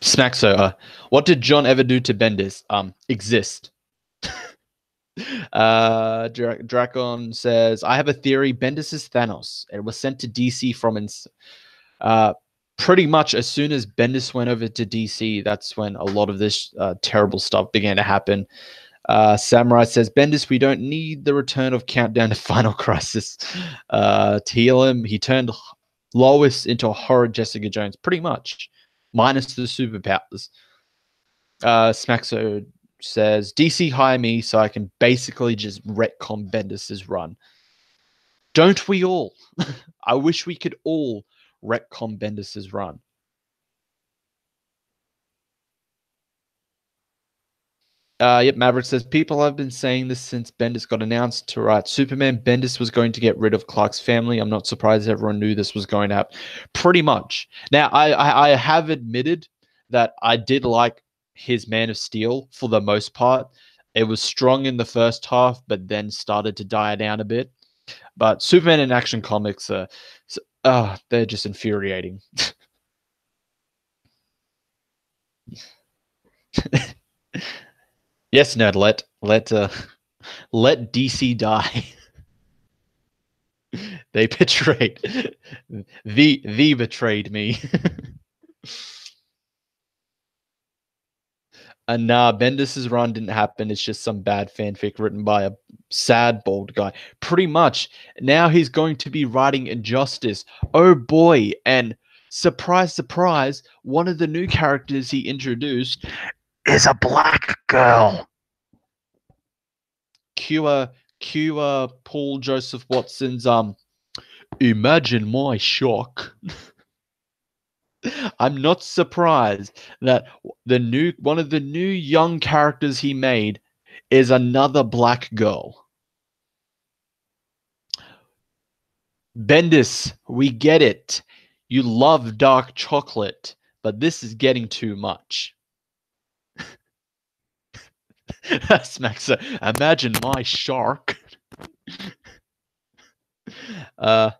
Smaxo, what did John ever do to Bendis? Exist. Dracon says, I have a theory. Bendis is Thanos. It was sent to DC from uh, pretty much as soon as Bendis went over to DC, that's when a lot of this terrible stuff began to happen. Samurai says, Bendis, we don't need the return of Countdown to Final Crisis. To heal him, he turned Lois into a horror Jessica Jones, pretty much, minus the superpowers. Smaxo says, DC hire me so I can basically just retcon Bendis's run. Don't we all? I wish we could all retcon Bendis's run. Yep, Maverick says, people have been saying this since Bendis got announced to write Superman. Bendis was going to get rid of Clark's family. I'm not surprised everyone knew this was going to happen. Pretty much. Now, I have admitted that I did like his Man of Steel for the most part. It was strong in the first half, but then started to die down a bit. But Superman in Action Comics, they're just infuriating. Yes, Ned, let DC die. They betrayed. The betrayed me. And nah, Bendis's run didn't happen. It's just some bad fanfic written by a sad bald guy. Pretty much. Now he's going to be writing Injustice. Oh boy. And surprise, surprise, one of the new characters he introduced is a black girl. cue Paul Joseph Watson's imagine my shock. I'm not surprised that one of the new young characters he made is another black girl. Bendis, we get it. You love dark chocolate, but this is getting too much. Smacks. Imagine my shark. uh,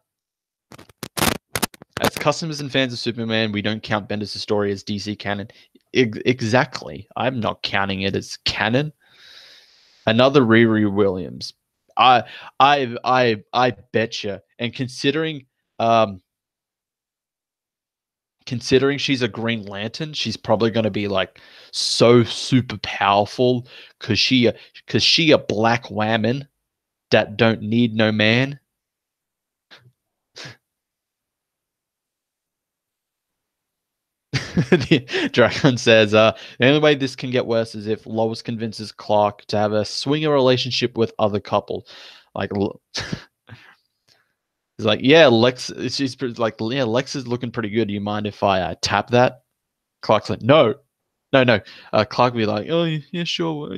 as customers and fans of Superman, we don't count Bendis' story as DC canon. Exactly. I'm not counting it as canon. Another Riri Williams. I I betcha. And um considering she's a Green Lantern, she's probably going to be like so super powerful cuz she a black woman that don't need no man. Dragon says, the only way this can get worse is if Lois convinces Clark to have a swinger relationship with other couple. Like, he's like, yeah, Lex. She's like, yeah, Lex is looking pretty good. Do you mind if I tap that? Clark's like, no, no, no. Clark will be like, oh, yeah, sure,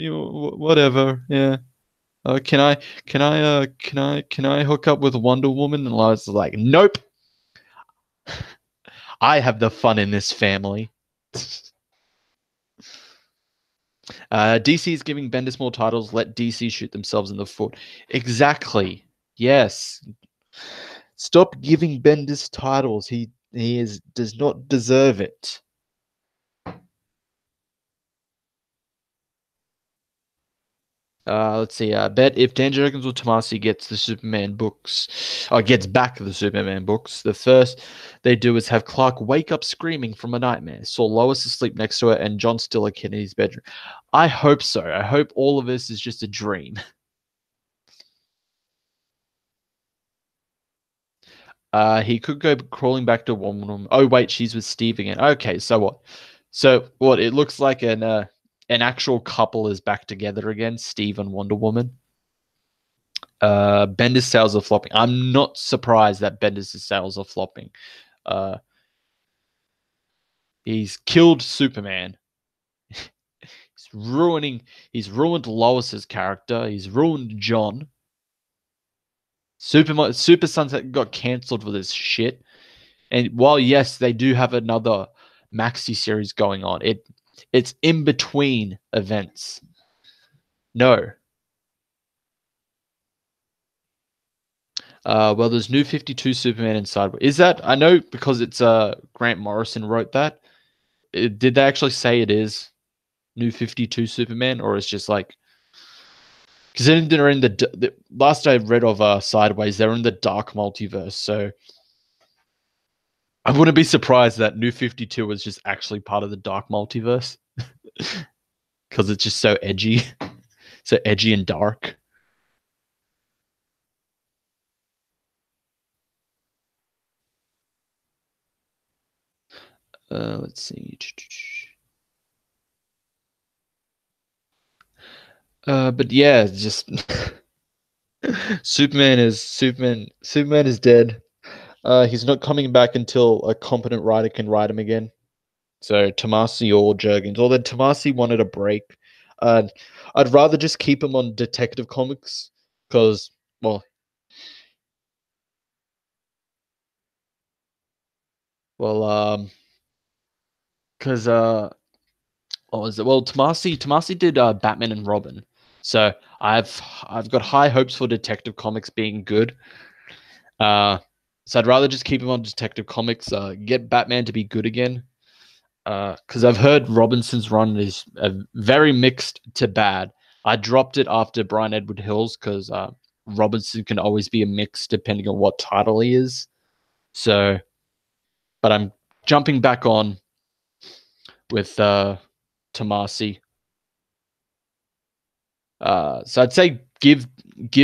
whatever, yeah. Can I hook up with Wonder Woman? And Lois is like, nope. I have the fun in this family. DC is giving Bendis more titles. Let DC shoot themselves in the foot. Exactly. Yes. Stop giving Bendis titles. He does not deserve it. Let's see. Bet if Dan Jurgens or Tomasi gets the Superman books, or gets back the Superman books, the first they do is have Clark wake up screaming from a nightmare. Saw Lois asleep next to her, and John still a kid in his bedroom. I hope so. I hope all of this is just a dream. He could go crawling back to Wonder Woman. Oh wait, she's with Steve again. Okay, so what? So what? It looks like an actual couple is back together again. Steve and Wonder Woman. Bendis sales are flopping. I'm not surprised that Bendis' sales are flopping. Uh, he's killed Superman. He's ruining. He's ruined Lois's character. He's ruined John. Super Sunset got cancelled for this shit. And while yes, they do have another maxi series going on, it's in between events. No. Well, there's New 52 Superman inside. Is that I know because it's Grant Morrison wrote that. Did they actually say it is New 52 Superman, or it's just like because they're in the last I read of Sideways, they're in the dark multiverse. So I wouldn't be surprised that New 52 was just actually part of the dark multiverse because it's just so edgy and dark. Let's see. But yeah, just Superman is dead. He's not coming back until a competent writer can write him again. So Tomasi or Jurgens. Although Tomasi wanted a break. Uh, I'd rather just keep him on Detective Comics because, well, well, because what was it? Well, Tomasi did Batman and Robin. So I've got high hopes for Detective Comics being good. So I'd rather just keep him on Detective Comics. Get Batman to be good again. Because I've heard Robinson's run is very mixed to bad. I dropped it after Brian Edward Hills because Robinson can always be a mix depending on what title he is. So, but I'm jumping back on with Tomasi. So I'd say give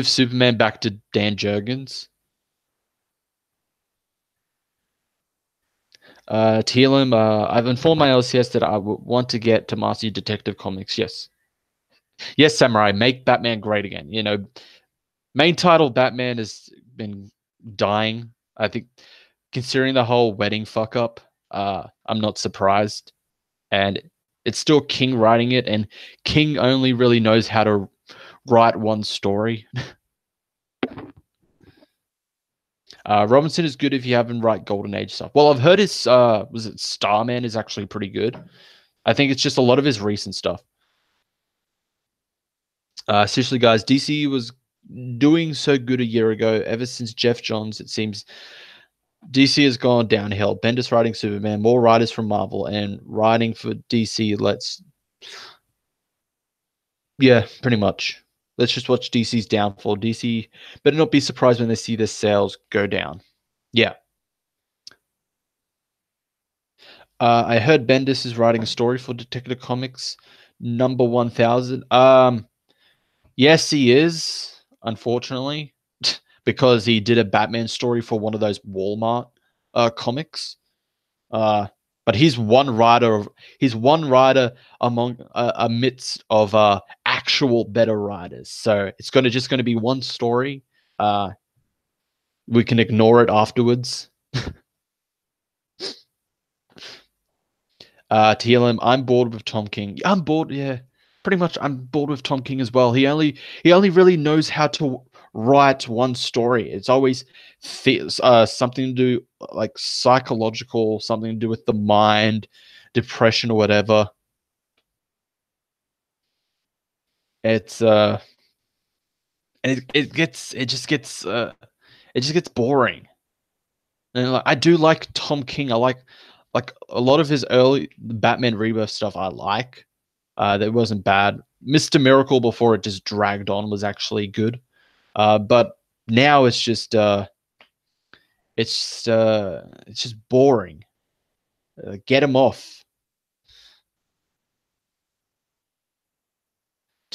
Superman back to Dan Jurgens. Tealum, I've informed my LCS that I want to get Tomasi Detective Comics. Yes. Yes, Samurai, make Batman great again. Main title Batman has been dying. I think, considering the whole wedding fuck up, I'm not surprised. And it's still King writing it, and King only really knows how to write one story. Robinson is good if you haven't write Golden Age stuff. Well, I've heard his was it Starman is actually pretty good. I think it's just a lot of his recent stuff. Seriously, guys, DC was doing so good a year ago. Ever since Jeff Johns, it seems DC has gone downhill. Bendis writing Superman, more writers from Marvel, and writing for DC. Yeah, pretty much. Let's just watch DC's downfall. DC better not be surprised when they see their sales go down. Yeah. I heard Bendis is writing a story for Detective Comics number 1000. Yes, he is, unfortunately, because he did a Batman story for one of those Walmart comics. But he's one writer among amidst of actual better writers. So it's just gonna be one story. Uh, we can ignore it afterwards. To heal him, I'm bored with Tom King. I'm bored, yeah. Pretty much I'm bored with Tom King as well. He only really knows how to write one story. It's always something to do like psychological, something to do with the mind, depression or whatever. It's and it just gets boring. And like, I do like Tom King. I like a lot of his early Batman Rebirth stuff. I like. That wasn't bad. Mr. Miracle before it just dragged on was actually good. But now it's just boring. Get him off.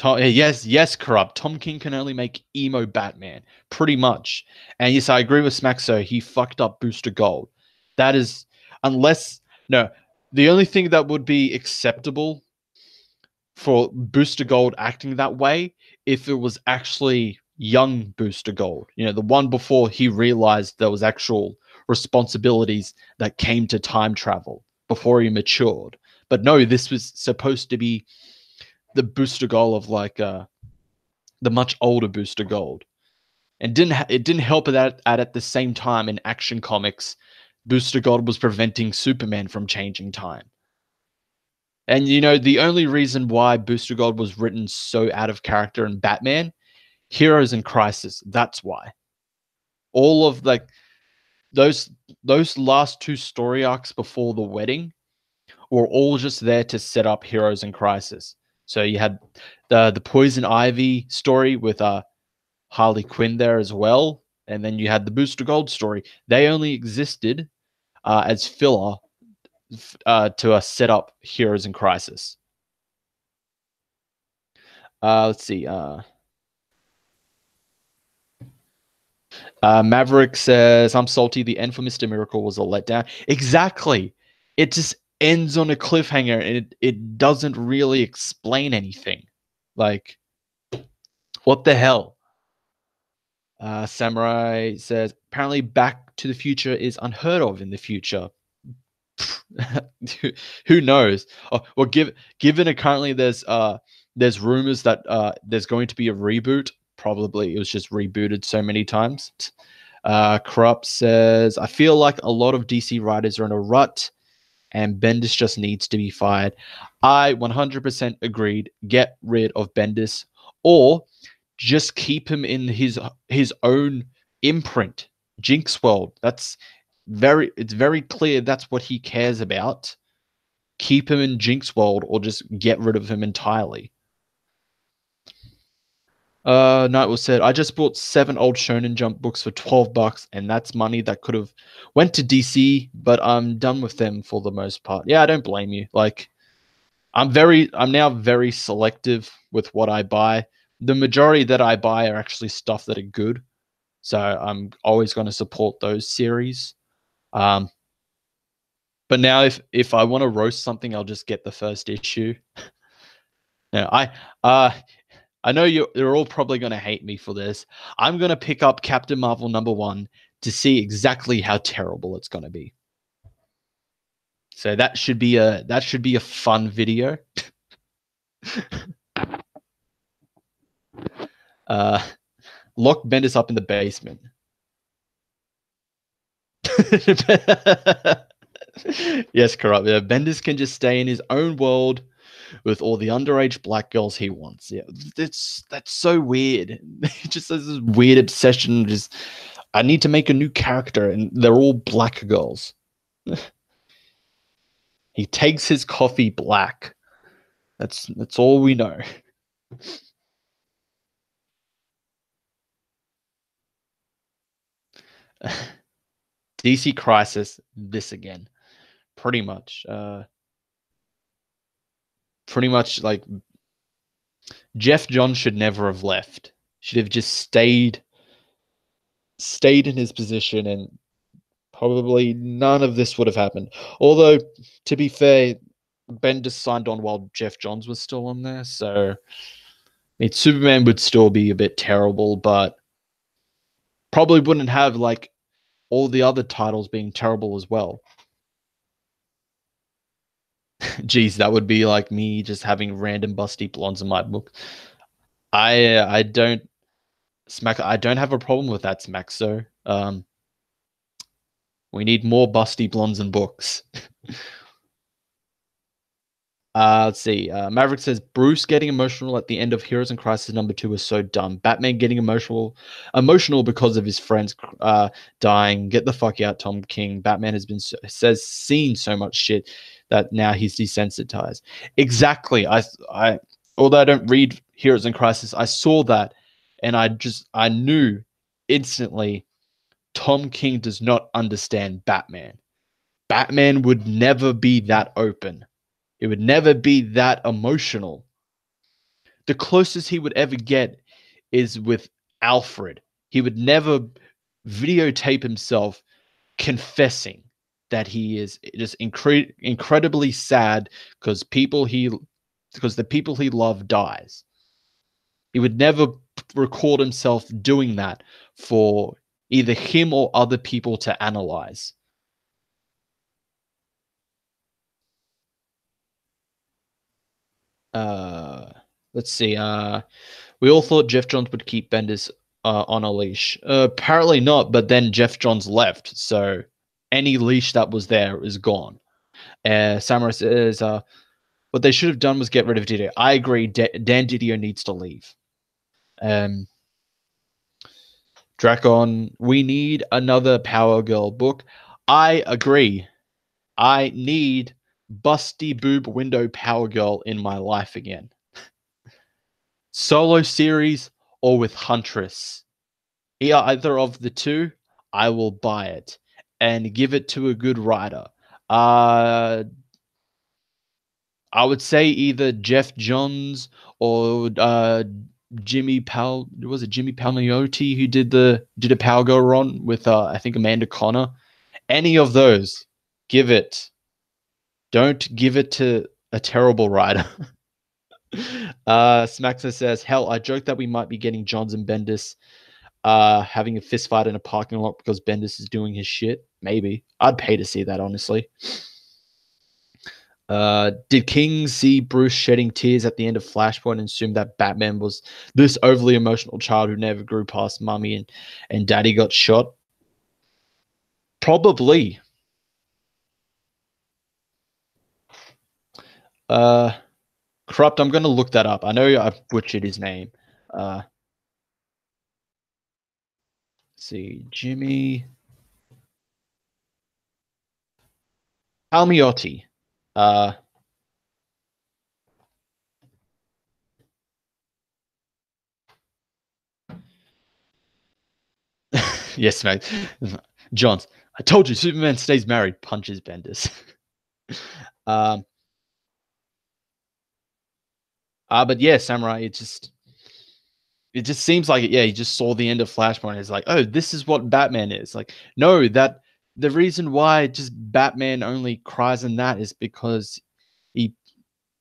Yes, corrupt. Tom King can only make emo Batman, pretty much. And yes, I agree with Smaxo. He fucked up Booster Gold. That is, unless no, the only thing that would be acceptable for Booster Gold acting that way if it was actually young Booster Gold. The one before he realized there was actual responsibilities that came to time travel before he matured. But no, this was supposed to be the Booster Gold of the much older Booster Gold. And it didn't help that at the same time in Action Comics, Booster Gold was preventing Superman from changing time. And the only reason why Booster Gold was written so out of character in Batman, Heroes in Crisis. That's why. All of those last two story arcs before the wedding were all just there to set up Heroes in Crisis. So you had the Poison Ivy story with Harley Quinn there as well, and then you had the Booster Gold story. They only existed as filler to set up Heroes in Crisis. Let's see. Maverick says, I'm salty. The end for Mr. Miracle was a letdown. Exactly. It just ends on a cliffhanger and it doesn't really explain anything. Like, what the hell? Samurai says, apparently Back to the Future is unheard of in the future. Who knows? Oh, well, given currently there's rumors that there's going to be a reboot. Probably it was just rebooted so many times. Corrupt says, I feel like a lot of DC writers are in a rut and Bendis just needs to be fired. I 100% agreed. Get rid of Bendis or just keep him in his own imprint. Jinx World. It's very clear that's what he cares about. Keep him in Jinx World or just get rid of him entirely. Nightwolf said, I just bought 7 old Shonen Jump books for $12, and that's money that could have went to DC, but I'm done with them for the most part. Yeah, I don't blame you. Like, I'm now very selective with what I buy. The majority that I buy are actually stuff that are good. So I'm always going to support those series. But now if I want to roast something, I'll just get the first issue. No, I know you're all probably gonna hate me for this. I'm gonna pick up Captain Marvel #1 to see exactly how terrible it's gonna be. So that should be a fun video. Uh, Lock Bendis up in the basement. Yes, corrupt. Yeah, Bendis can just stay in his own world with all the underage black girls he wants. Yeah, that's so weird. He just has this weird obsession. Just I need to make a new character, and they're all black girls. He takes his coffee black. That's all we know. DC Crisis, this again. Pretty much. Pretty much like Jeff Johns should never have left. Should have just stayed in his position, and probably none of this would have happened. Although, to be fair, Bendis signed on while Jeff Johns was still on there, so I mean, Superman would still be a bit terrible, but probably wouldn't have like all the other titles being terrible as well. Geez, that would be like me just having random busty blondes in my book. I don't Smack. I don't have a problem with that, Smack. So we need more busty blondes in books. Let's see. Maverick says Bruce getting emotional at the end of Heroes in Crisis #2 is so dumb. Batman getting emotional because of his friends dying. Get the fuck out, Tom King. Batman has been seen so much shit that now he's desensitized. Exactly. Although I don't read Heroes in Crisis, I saw that, and I knew instantly Tom King does not understand Batman. Batman would never be that open. It would never be that emotional. The closest he would ever get is with Alfred. He would never videotape himself confessing that he is just incredibly sad because the people he loved dies. He would never record himself doing that for either him or other people to analyze. Uh, let's see. We all thought Jeff Johns would keep Bendis on a leash. Apparently not, but then Jeff Johns left, so any leash that was there is gone. Samurai says, what they should have done was get rid of Didio. I agree. Dan Didio needs to leave. Dracon, we need another Power Girl book. I agree. I need busty boob window Power Girl in my life again. Solo series or with Huntress. Either of the two, I will buy it and give it to a good writer. I would say either Jeff Johns or Jimmy Pal. Was it Jimmy Palmiotti who did a Power Girl run with I think Amanda Connor? Any of those, give it. Don't give it to a terrible writer. Smaxer says, hell, I joked that we might be getting Johns and Bendis having a fist fight in a parking lot because Bendis is doing his shit. Maybe. I'd pay to see that, honestly. Did King see Bruce shedding tears at the end of Flashpoint and assume that Batman was this overly emotional child who never grew past mummy and daddy got shot? Probably. Corrupt, I'm going to look that up. I know I've butchered his name. See, Jimmy Palmiotti. Yes, mate. Johns, I told you, Superman stays married, punches Bendis. But yeah, Samurai, it just seems like yeah, he just saw the end of Flashpoint. It's like, oh, this is what Batman is. Like, no, that the reason why just Batman only cries in that is because he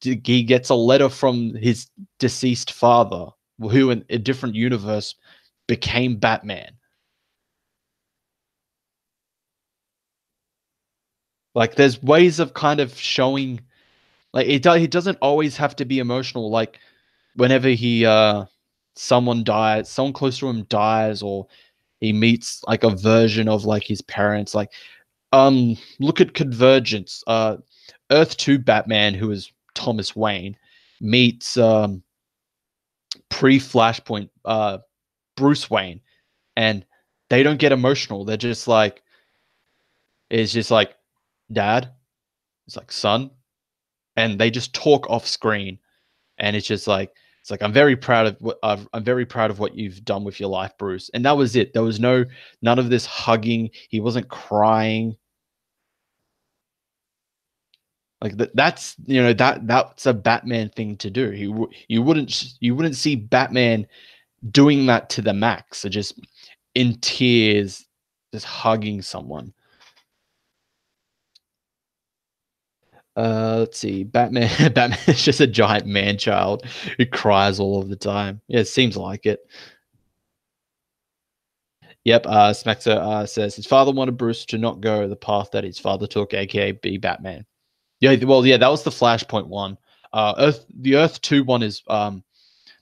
he gets a letter from his deceased father, who in a different universe became Batman. Like, there's ways of kind of showing, like, he doesn't always have to be emotional. Like, whenever someone dies, someone close to him dies, or he meets like a version of like his parents. Like, look at Convergence. Earth 2 Batman, who is Thomas Wayne, meets pre-Flashpoint Bruce Wayne, and they don't get emotional. They're just like, it's just like, dad. It's like, son, and they just talk off screen, and it's like, I'm very proud of what I'm very proud of what you've done with your life, Bruce. And that was it. There was none of this hugging. He wasn't crying. Like that's, that's a Batman thing to do. You wouldn't see Batman doing that to the max, or just in tears, just hugging someone. Let's see. Batman. Batman is just a giant man child who cries all of the time. Yeah, it seems like it. Yep. Smaxer says his father wanted Bruce to not go the path that his father took, aka be Batman. Yeah. Well, yeah, that was the Flashpoint one. The Earth 2 one is the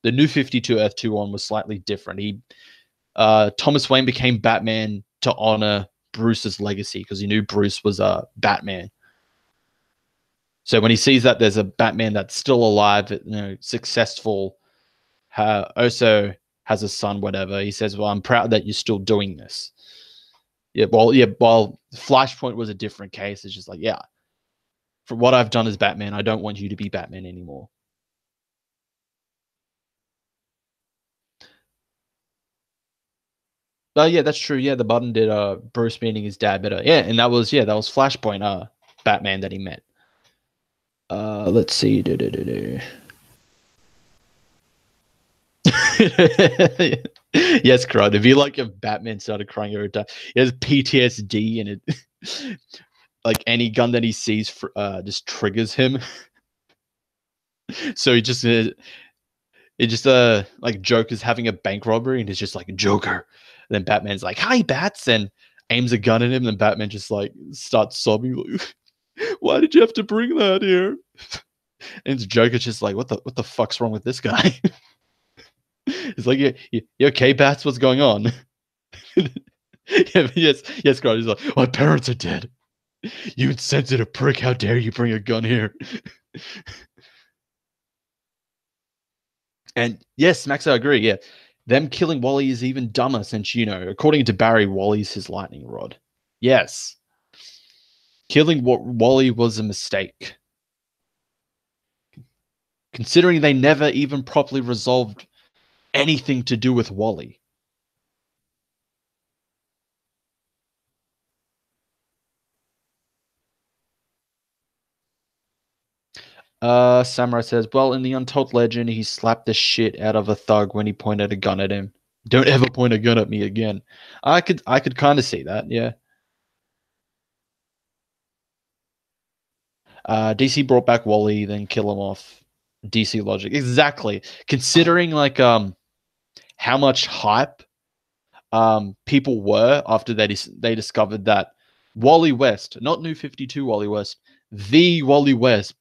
New 52 Earth 2 one was slightly different. Thomas Wayne became Batman to honor Bruce's legacy because he knew Bruce was a Batman. So when he sees that there's a Batman that's still alive, successful, also has a son, whatever, he says, "Well, I'm proud that you're still doing this." Yeah, well, yeah. While Flashpoint was a different case, it's just like, yeah, for what I've done as Batman, I don't want you to be Batman anymore. Yeah, that's true. Yeah, the button did Bruce meeting his dad better. Yeah, and that was Flashpoint Batman that he met. Let's see. Yes, Crud. It'd be like if Batman started crying every time. He has PTSD, and it like any gun that he sees just triggers him. So it just like Joker's having a bank robbery, and it's just like Joker. And then Batman's like, "Hi, Bats," and aims a gun at him. And then Batman just like starts sobbing. Like, why did you have to bring that here? And Joker's just like, what the fuck's wrong with this guy? He's like, you okay, Bats? What's going on? Yeah, yes, God. He's like, my parents are dead. You insensitive prick! How dare you bring a gun here? And yes, Max, I agree. Yeah, them killing Wally is even dumber since, according to Barry, Wally's his lightning rod. Yes, killing Wally was a mistake, considering they never even properly resolved anything to do with Wally. Samurai says, well, in the Untold Legend, he slapped the shit out of a thug when he pointed a gun at him. Don't ever point a gun at me again. I could kind of see that, yeah. DC brought back Wally, then kill him off. DC logic. Exactly. Considering like how much hype people were after they discovered that Wally West, not New 52 Wally West, the Wally West,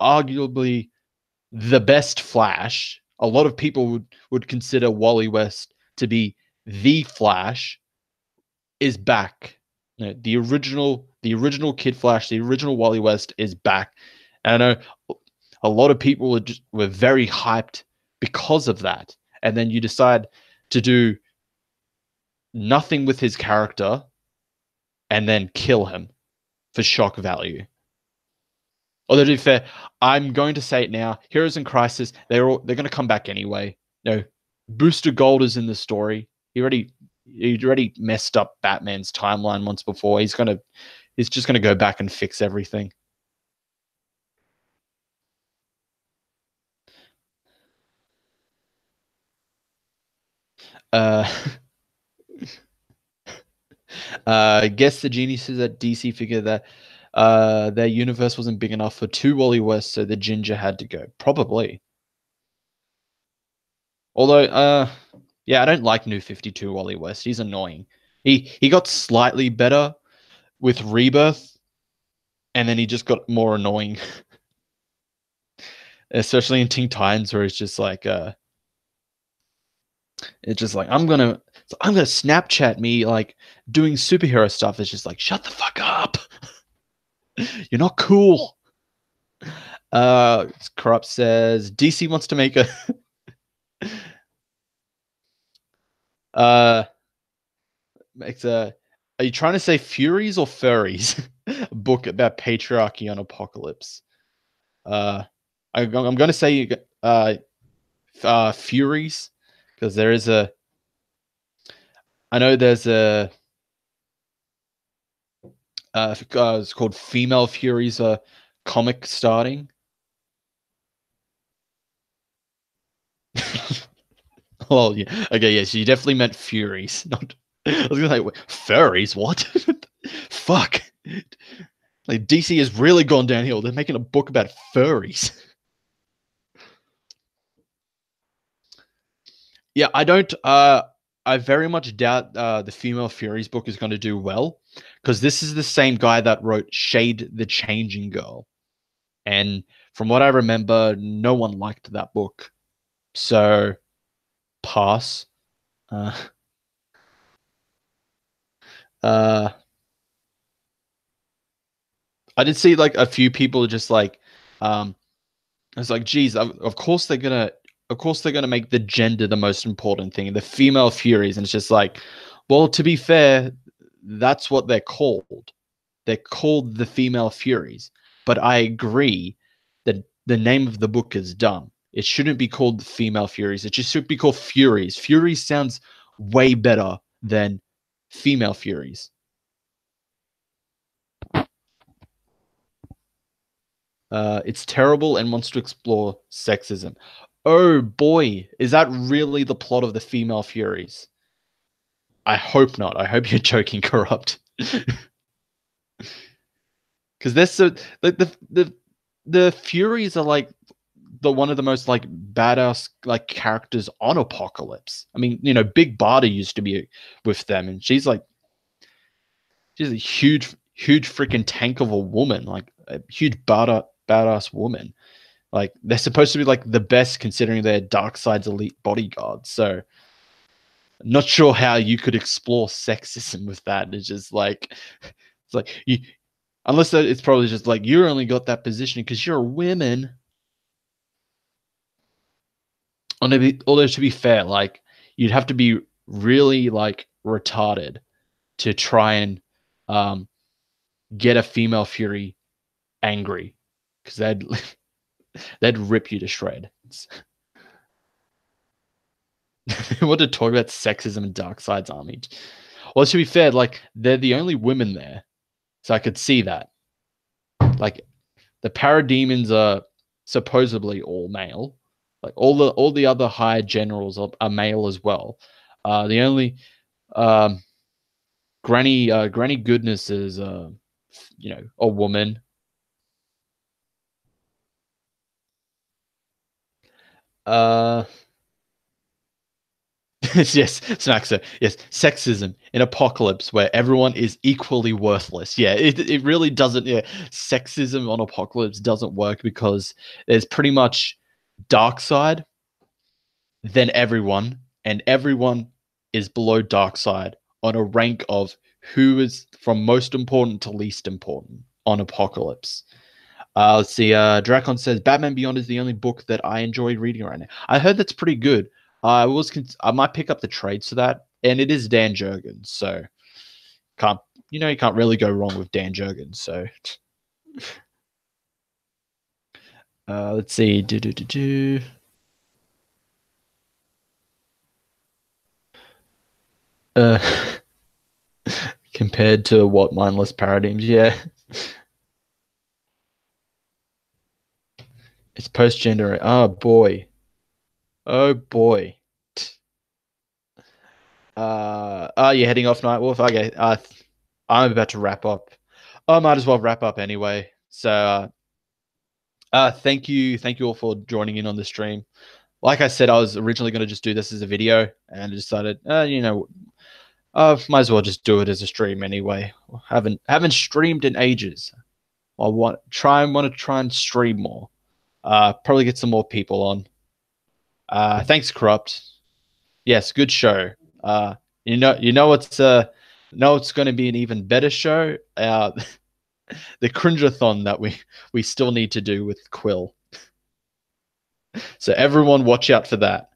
arguably the best Flash. A lot of people would consider Wally West to be the Flash, is back. The original Kid Flash, the original Wally West is back. And I know a lot of people were very hyped because of that. And then you decide to do nothing with his character and then kill him for shock value. Although to be fair, I'm going to say it now. Heroes in Crisis, they're going to come back anyway. Booster Gold is in the story. He already messed up Batman's timeline once before. He's just gonna go back and fix everything. Uh, I guess the geniuses at DC figured that Their universe wasn't big enough for two Wally West, so the ginger had to go. Probably. Although, yeah, I don't like New 52 Wally West. He's annoying. He got slightly better with Rebirth, and then he just got more annoying. Especially in Teen Titans, where it's just like it's just like I'm gonna Snapchat me like doing superhero stuff. It's just like shut the fuck up. You're not cool. Corrupt says DC wants to make a uh makes a are you trying to say Furies or Furries? A book about patriarchy on apocalypse. Uh I'm gonna say Furies because there is a I know there's a it's called Female Furies comic starting. Oh yeah, okay, yeah. So you definitely meant Furies, not. I was gonna say wait, furries. What? Fuck. Like DC has really gone downhill. They're making a book about furries. Yeah, I don't. I very much doubt the Female Furies book is going to do well because this is the same guy that wrote Shade the Changing Girl, and from what I remember, no one liked that book. So pass. Uh, uh, I did see like a few people just like, it's like, geez, of course they're gonna make the gender the most important thing, the female Furies, and it's just like, well, to be fair, that's what they're called. They're called the female Furies, but I agree that the name of the book is dumb. It shouldn't be called the female Furies. It just should be called Furies. Furies sounds way better than female Furies. It's terrible and wants to explore sexism. Oh boy, is that really the plot of the Female Furies? I hope not. I hope you're joking, Corrupt. Because they're so the Furies are like the one of the most like badass like characters on Apocalypse. I mean, Big Barda used to be with them, and she's a huge freaking tank of a woman, like a huge badass woman. Like they're supposed to be like the best considering they're Darkseid's elite bodyguards. So not sure how you could explore sexism with that. It's just like it's like you unless it's probably just like you only got that position because you're a woman. Although to be fair, like you'd have to be really like retarded to try and um, get a female Fury angry because they'd rip you to shreds. They want to talk about sexism and Darkseid's army. Well, to be fair, like they're the only women there, so I could see that. Like the parademons are supposedly all male. Like all the other higher generals are male as well. The only um, Granny Goodness is a woman. Uh, yes, Snaxer. Yes, sexism in apocalypse where everyone is equally worthless. Yeah, it really doesn't. Yeah, sexism on apocalypse doesn't work because there's pretty much Darkseid, then everyone, and everyone is below Darkseid on a rank of who is from most important to least important on apocalypse. Let's see. Dracon says Batman Beyond is the only book that I enjoy reading right now. I heard that's pretty good. I might pick up the trades for that, and it is Dan Jurgens, so can't you can't really go wrong with Dan Jurgens. So let's see. Uh, compared to what mindless paradigms? Yeah, it's post gender. Oh boy. Oh boy. Are you heading off, Nightwolf? Okay. I'm about to wrap up. I might as well wrap up anyway. So, thank you all for joining in on the stream. Like I said, I was originally going to just do this as a video, and I decided, might as well just do it as a stream anyway. Haven't streamed in ages. Want to try and stream more. Probably get some more people on. Thanks, Corrupt. Yes, good show. It's going to be an even better show. The cringeathon that we still need to do with Quill. So everyone, watch out for that.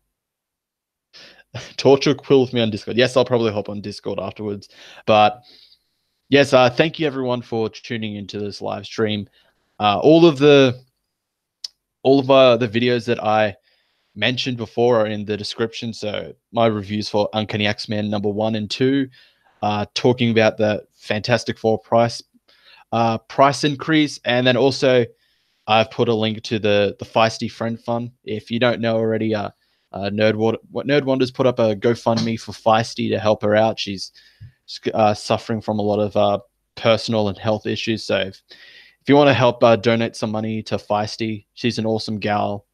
Torture Quill with me on Discord. Yes, I'll probably hop on Discord afterwards. But yes, thank you everyone for tuning into this live stream. All of the videos that I mentioned before are in the description. So my reviews for Uncanny X-Men #1 and 2, talking about the Fantastic Four price increase, and then also I've put a link to the Feisty Friend Fund. If you don't know already, Nerd Wonders put up a GoFundMe for Feisty to help her out. She's suffering from a lot of personal and health issues. So if you want to help donate some money to Feisty, she's an awesome gal.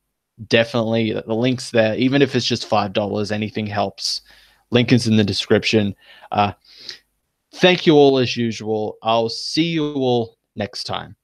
Definitely, the link's there. Even if it's just $5, anything helps. Link is in the description. Thank you all as usual. I'll see you all next time.